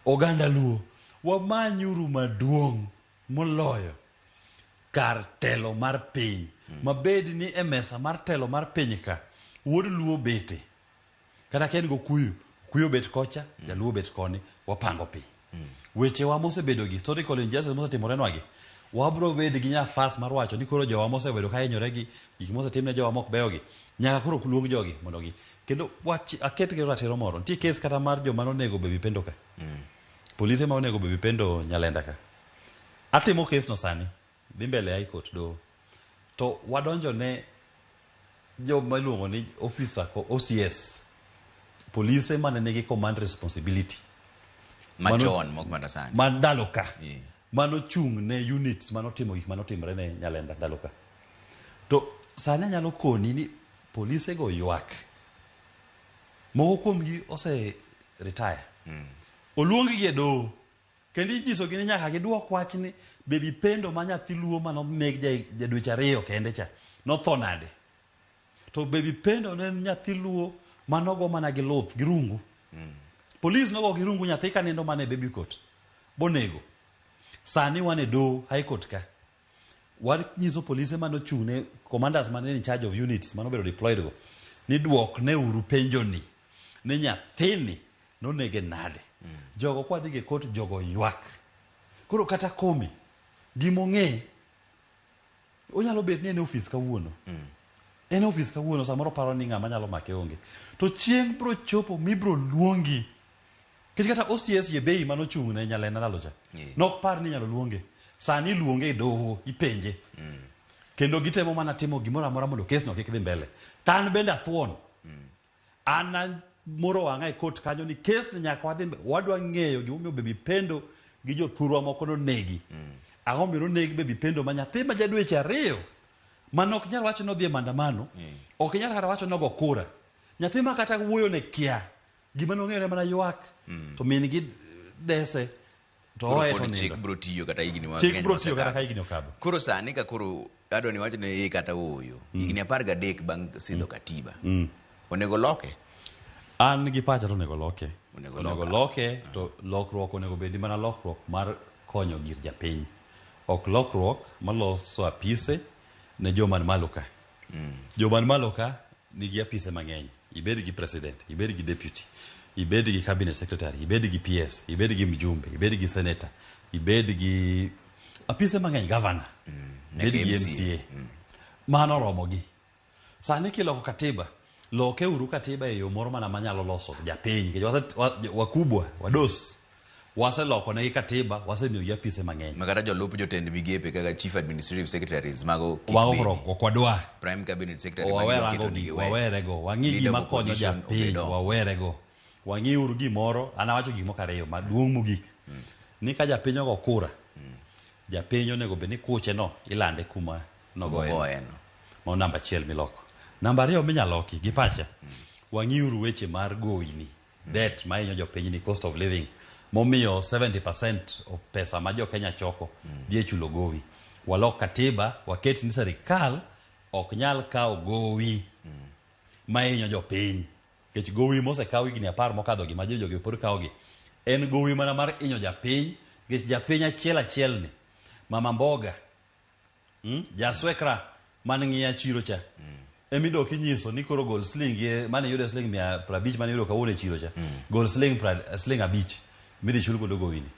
Oganda Luo, wamanyuru maduong' moloyo kar telo mar piny. Mabed ni e mesa mar telo mar piny ka, wuod Luo bete. Kata ken go kuyo bet kocha, jaluo bet koni, wapango piny. Weche wa mosebedo gi historical injustice mosetimorenwagi, wabro bed gi nyafas mar wacho ni koro jowa mosebedo ka hinyore gi gik mosetimne jowa mok beyogi, nyaka koro kuluong jogi mondo gi kendo aket gi ratiro moro. Nitie kes kata mar joma nonego Baby Pendo ka. Polise ma onego Baby Pendo Nyalenda ka. Atimo kes no sani, dhi mbele High Court do. To wadonjo ne joma iluongo ni officer ko OCS. Polise mane nigi command responsibility. Machon mok mandasani. Mandalo ka. Mano chung ne units manotimo gik manotimre ne Nyalenda ndalo ka. To sani nyalo koni ni polise go ywak. Moko kuomgi ose retire. Oluongi gi e doho. Kendo inyisogi ni nyaka giduok wach ni Baby Pendo ma nyathi Luo manomeg jadweche 2 kende cha notho nade. To Baby Pendo ne nyathi Luo manogo mana gi luth gi rungu. Polis nogo gi rungu nyathi ka nindo mana e baby court. Bonego. Sani wan e doho High Court ka. Wanyiso polise manochung' ne commanders man in charge of units manobedo deployed go ni duok ne uru penjo ni nyathini nonege nade. Jogo kwa dhige court jogo ywak. Koro kata Komi gimong'e onyalo bet ni en office kawuono. En office kawuono samoro paro ni ng'ama nyalo make onge. To chieng' bro chopo mibro luongi. Kech kata OCS Yebei manochung' ne Nyalenda ndalocha. Nok par ni nyalo luonge. Sani luonge e doho ipenje. Kendo gitemo mana timo gimoro amora mondo kes no kik dhi mbele. Tan bende athuon. Ana moro wang'a e court kanyo ni kes nyaka wadhi wadwa ng'eyo gimomiyo Baby Pendo gi jothurwa moko nonegi. Ang'o miro neg be bipendo ma nyathi ma jadweche 2 manok nyal wacho no dhi maandamano, ok nyal kata wacho no go kura. Nyathi ma kata wuoyo ne kia gima nong'ere mana ywak to min gi dese to oe to chik bro tiyo kata higni ma chik bro tiyo kata higni okadho. Koro sani ka koro adwa ni wacho ne kata oyo higni 13 bang' sidho katiba onego loke. An gi pacha to onego loke. Onego loke to lokruok onego bedi mana lokruok mar konyo gir japiny, ok lokruok maloso apise ne joman malo ka. Joman malo ka nigi apise mang'eny, ibed gi president, ibed gi deputy, ibed gi cabinet secretary, ibed gi PS, ibed gi mjumbe, ibed gi senator, ibed gi apise mang'eny, governor, ibed gi MCA. Mano romogi. Sani kiloko katiba, loke uru katiba e yo moro mana manyalo loso japiny, nikech wakubwa wados waseloko ne katiba, wasemiyo gi apise mang'eny. Makata jolup jotend migepe kaka chief administrative secretaries mago okwadwa prime cabinet secretary wawerego wang'i gima konyo japiny, wawerego wang'i uru gimoro. Anawacho gik moko 2 maduong' mogik ni ka japiny ogo kura, japiny onego bed ni kuche no ilande kuma nogoeno. Ma namba 1 miloko. Namba 2 minyaloki gi pacha, wang'i uru weche mar gowi debt ma hinyo jopiny ni cost of living momiyo 70% of pesa ma jo Kenya choko dhi chulo gowi. Walok katiba waket ni serikal ok nyal kawo gowi ma hinyo jopiny, nikech gowi mosekaw higni 10 mokadho gi ma jogi pod kawogi en gowi mana mar hinyo japiny, nikech japiny achiel ni mama mboga jaswekra man ng'iya chiro cha emido kinyiso ni koro gol sling mane yudo sling 150 mane yudo kawuono e chiro cha gol sling 5 midi chul godo gowini.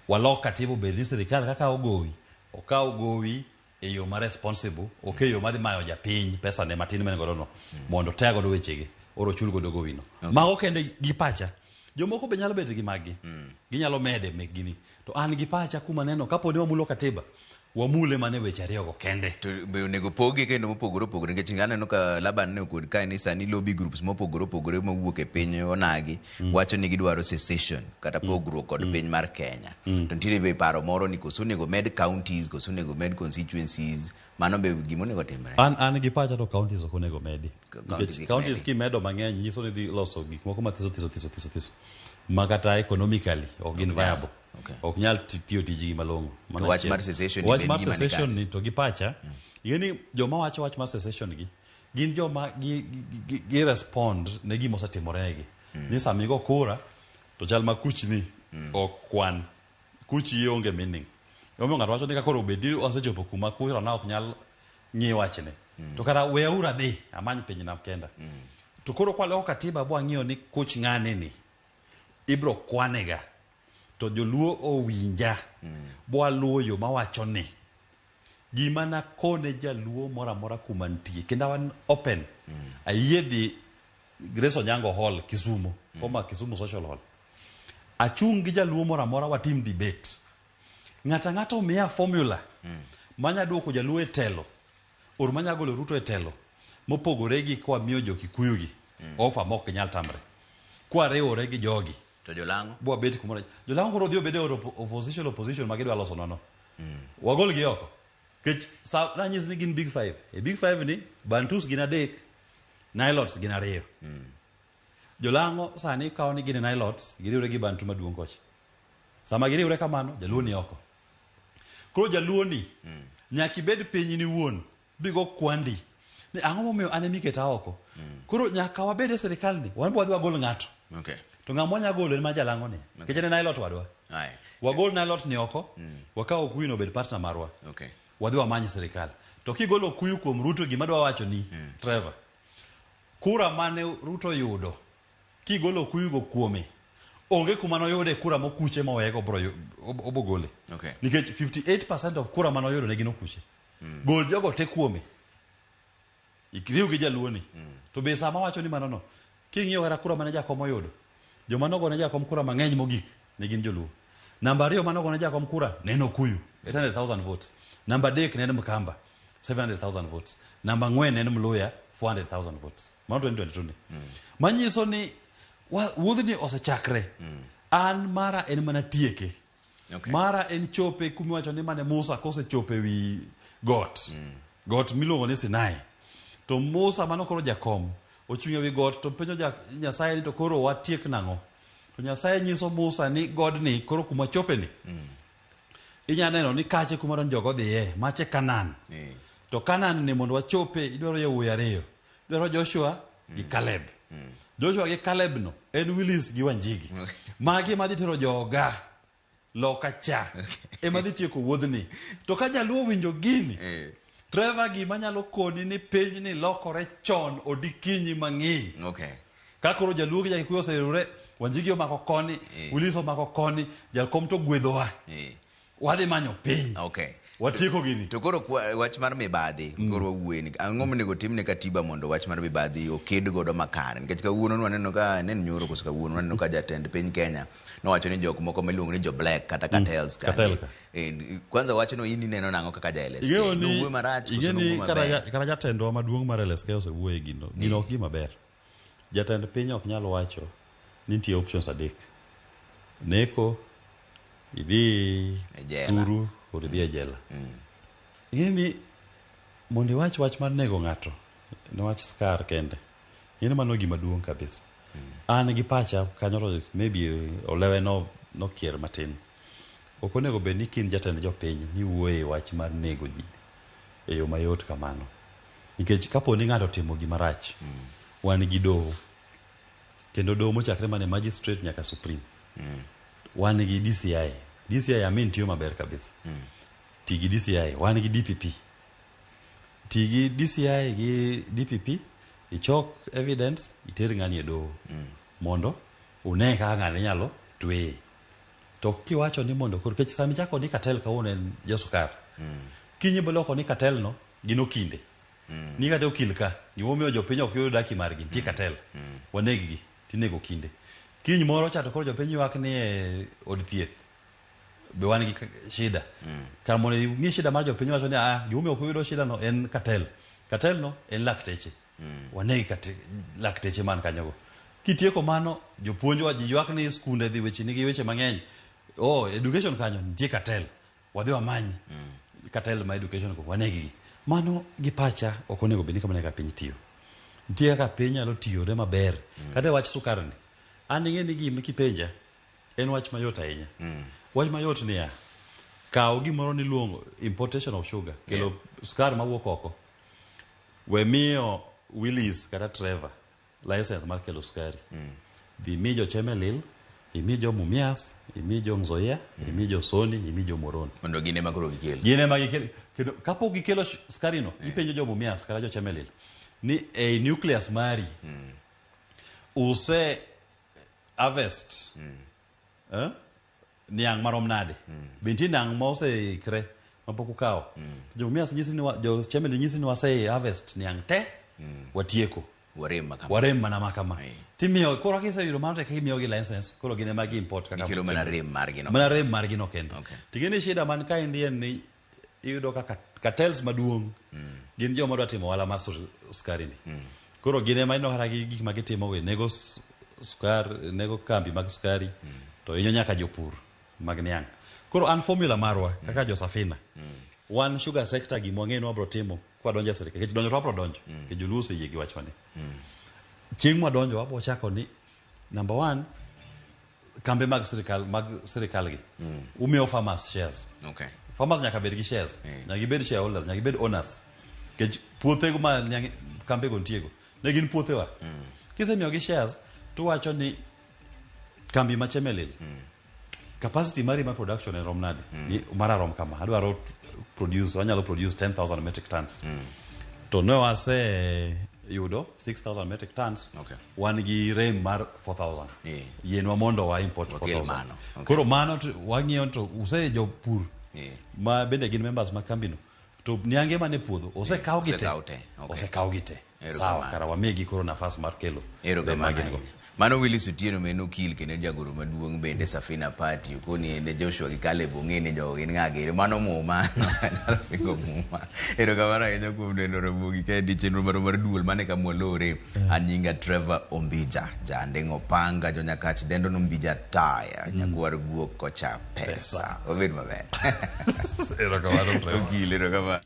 Walok katiba bed ni serikal kaka ogowi okaw gowi e yo ma responsible, ok e yo madhi mayo japiny pesa ne matin men godo no mondo tega godo wechege oro chul godo gowino. Mago kende gi pacha. Jomoko be nyalo bet gi magi ginyalo mede meg gini to an gi pacha kuma neno kapo ni wamulo katiba wamule mane weche 2 go kende to be onego pogi kendo mopogore opogore, nikech ng'aneno ka Laban ne okod ka ni sani lobby groups mopogore opogore mawuok e piny onagi wacho ni gidwaro secession kata pogruok kod piny mar Kenya. To nitiere be paro moro ni koso onego med counties, koso onego med constituencies. Mano be gimo onego timre. An gi pacha to counties ok onego medi, nikech counties kimedo mang'eny nyiso ni dhi loso gik moko mathiso makata economically ok gin viable. Ok nyal tiyo tijigi malong'o. Wach mar secession ni to gi pacha yeni joma wacho wach mar secession gi gin joma gi respond ne gima osetimoregi. Ni samigo kura to chal ma kuchni ok kwan kuchi onge meaning. Omiyo ng'ato wacho ni ka koro obedi osechopo kuma kura na ok nyal ng'i wachne to kata weura dhi amany piny nam kenda. To koro kwaloko katiba bwa ng'iyo ni kuch ng'ane ni ibro kwanega to joluo owinja bwa luo yo mawacho ni gima na kone jaluo mora mora kuma ntie kenda wan open ayie dhi Grace Onyango Hall Kisumu, former Kisumu Social Hall, achung gi jaluo mora mora watim debate ng'ata omiya formula manya duoko jaluo e telo or manya golo Ruto e telo mopogore gi kwa miyo jo Kikuyu gi ofa mok nyal tamre kwa riwore gi jogi to jolango bwa bet kumora jolango koro dio bede opposition magidwa loso nono wagol gi oko kech sa ranyis ni gin big 5 e big 5 ni Bantus gin 3 Nilots gin 2 jolango sani kawo ni gin Nilots giriwre gi Bantu maduong' kocha sama giriwre kamano jaluo ni oko koro jaluo ni nyaki bed piny ni wuon bigo kwandi ni ang'o momiyo ane miketa oko koro nyaka wabed e serikal ni wan bwa gol ng'ato to ng'amo nya golo en ma jalango ni keche ne Nilot wadwa wagol Nilot ni oko wakawo Okuyu no bed partner marwa wadhi wamany serikal to kigolo Okuyu kuom Ruto gima dwa wacho ni Trevor kura mane Ruto yudo kigolo Okuyu go kuome onge kuma noyude kura mokuche mowego bro obogole nikech 58% of kura mano yudo ne gin okuche gol jogo te kuome ikriu gi jaluo ni to be sama wacho ni manono king'iyo kara kura mane jakom oyudo joma nogo ne jakom kura mang'eny mogik ne gin joluo. Namba 2 manogo ne jakom kura ne en Okuyu 800,000 votes. Namba 3 ne en Mkamba 700,000 votes. Namba 4 ne en Mluya 400,000 votes. Mano 2022 ni manyiso ni wuodhni osechakre an mara en mana tieke Mara en chope kumiwacho ni mane Musa kose chope wi got. Got miluongo ni Sinai. To Musa mano koro jakom ochung' ewi got to penjo Nyasaye ni to koro watiek nang'o. To Nyasaye nyiso Musa ni godni koro kuma chope ni. Inya neno ni kache kuma don jogo dhiye mache Kanan. To Kanan ni mondo wachope idwaro yawuoyi ariyo. Idwaro Joshua gi Caleb. Joshua gi Caleb no en Willis gi Wanjigi. Magi madhi tero joga loka cha. Ema dhi tieko wuodhni. To ka jaluo winjo gini. Trevor gi manyalo koni ni piny ni lokore chon odikinyi mang'eny. Ka koro jaluo gi Jakikuyu oserure, Wanjigi omako koni, Willis omako koni, jakom to gwedhowa. Wadhi manyo piny. Watieko gini. To koro wach mar mibadhi, koro wawuoye ang'o monego timne katiba mondo wach mar mibadhi oked godo makare. Nikech kawuono waneno ka nen nyoro koso kawuono waneno ka jatend piny Kenya nowacho ni jok moko miluongo ni jo black kata cartels kwanza wachno in neno nang'o kaka ja LSK. Wuoyo marach koso wuoyo maber. Kara jatendwa maduong' mar LSK osewuoye gino. Gino ok gima ber. Jatend piny ok nyalo wacho ni nitie options adek. Neko idhi turu kod idhi e jela. Ing'eni mondo iwach wach mar nego ng'ato niwach skar kende. Ing'eni mano gima duong' kabisa. An gi pacha kanyo to maybe olewe no kier matin. Ok onego bed ni kin jatend jopiny ni wuoye wach mar nego ji e yo mayot kamano. Nikech kapo ni ng'ato timo gima rach, wan gi doho. Kendo doho mochakre mane magistrate nyaka supreme. Wan gi DCI. DCI amin tiyo maber kabisa. Tigi DCI, wan gi DPP. Tigi DCI gi DPP, ichok evidence, iter ng'ani e doho. Mondo une ka ng'ani nyalo tweye. To kiwacho ni mondo koro kech sami chako ni cartel kawuono en jasukar. Kinyi boloko ni cartel no gino kinde. Ni kate okil ka, gimomiyo jopiny ok yud daki margi, nitie cartel. Waneg gi, tinego kinde. Kiny moro cha to koro jopiny ywak ni e od thieth. Be wan gi shida. Kar mondo ng'i shida mar jopiny wacho ni gimomiyo ok yudo shida no en cartel. Cartel no en lakteche. Waneg lakteche man kanyogo. Kitieko mano jopuonjwa ji ywak ni skunde dhi weche nigi weche mang'eny. Education kanyo nitie cartel. Wadhi wamany cartel ma education ko waneg gi. Mano gi pacha ok onego bed ni kamano ka piny tiyo. Nitie kaka piny nyalo tiyore maber. Kata wach sukar ni. An ing'e ni gima kipenja en wach mayot ahinya. Wach mayot niya, kaw gimoro ni luongo importation of sugar, kelo sukar mawuok oko. We miyo Willis kata Trevor license mar kelo sukari. Dhi mi jo Chemelil, imi jo Mumias, imi jo Nzoia, imi jo Soni, imi jo Moroni. Mondo gine makoro gikelo. Gine magikelo. Kapo gikelo sukari no, ipenjo jo Mumias kata jo Chemelil. Ni a nucleus mari. Use harvest. Niang marom nade. Binti nang mose ikre. Mapoko kao. Jo Mumias nyisi ni jo Chemelil nyisi ni wase harvest niang te. Watieko. Warem mana makama. Timiyo koro kise yudo mano tek imiyo gi license. Koro gine magi import kaka. Kilo mana rem margino. Mana rem margino kendo. Tigeni shida man ka indien ni iyudo ka cartels maduong'. Gin joma dwa timo wala mar sukari ni. Koro gine ma ino kata gik ma gitimo go nego sukar, nego kambi mag sukari. To inyo nyaka jopur mag niang'. Koro an formula marwa kaka jo Safina. One sugar sector gi mwang'e no abro timo kwa donja serikali. Kech donjo to abro donjo. Ke julusi yie gi wach mani. Chieng' mwa donjo abo chako ni number 1 kambe mag serikal gi. Umiyo farmers shares. Farmers nyaka bed gi shares. Nyaka bed shareholders, nyaka bed owners. Kech puothe go ma kambe go ntiego. Ne gin puothe wa. Kise miyo gi shares to wacho ni kambi ma Chemelil. Capacity mari ma production en rom nade. Ni mara rom kama. Adwaro wanyalo produce 10,000 metric tons. To no ase yudo 6,000 metric tons. Wan gi rem mar 4,000. Yenwa mondo wa import 4,000. Koro mano wang'iyo to use jo pur. Ma bende gin members ma kambino. To niange mane puodho osekaw gite. Osekaw gite. Sawa, kara wamegi koro nafas mar kelo. Mano Willis Otieno men okil kendo jagoro maduong' bende Safina Party koni ende Joshua Gikale bong'ene jogi ng'agere mano muma singo muma erokamano ahinya kuom neno Ramogi kendi chenro mar duol mane kamwalore an nyinga Trevor Ombija jandeng' opanga jonyakach dendo Ombija taya nyakwar guok kocha pesa obed maber erokamano Trevor okil erokamano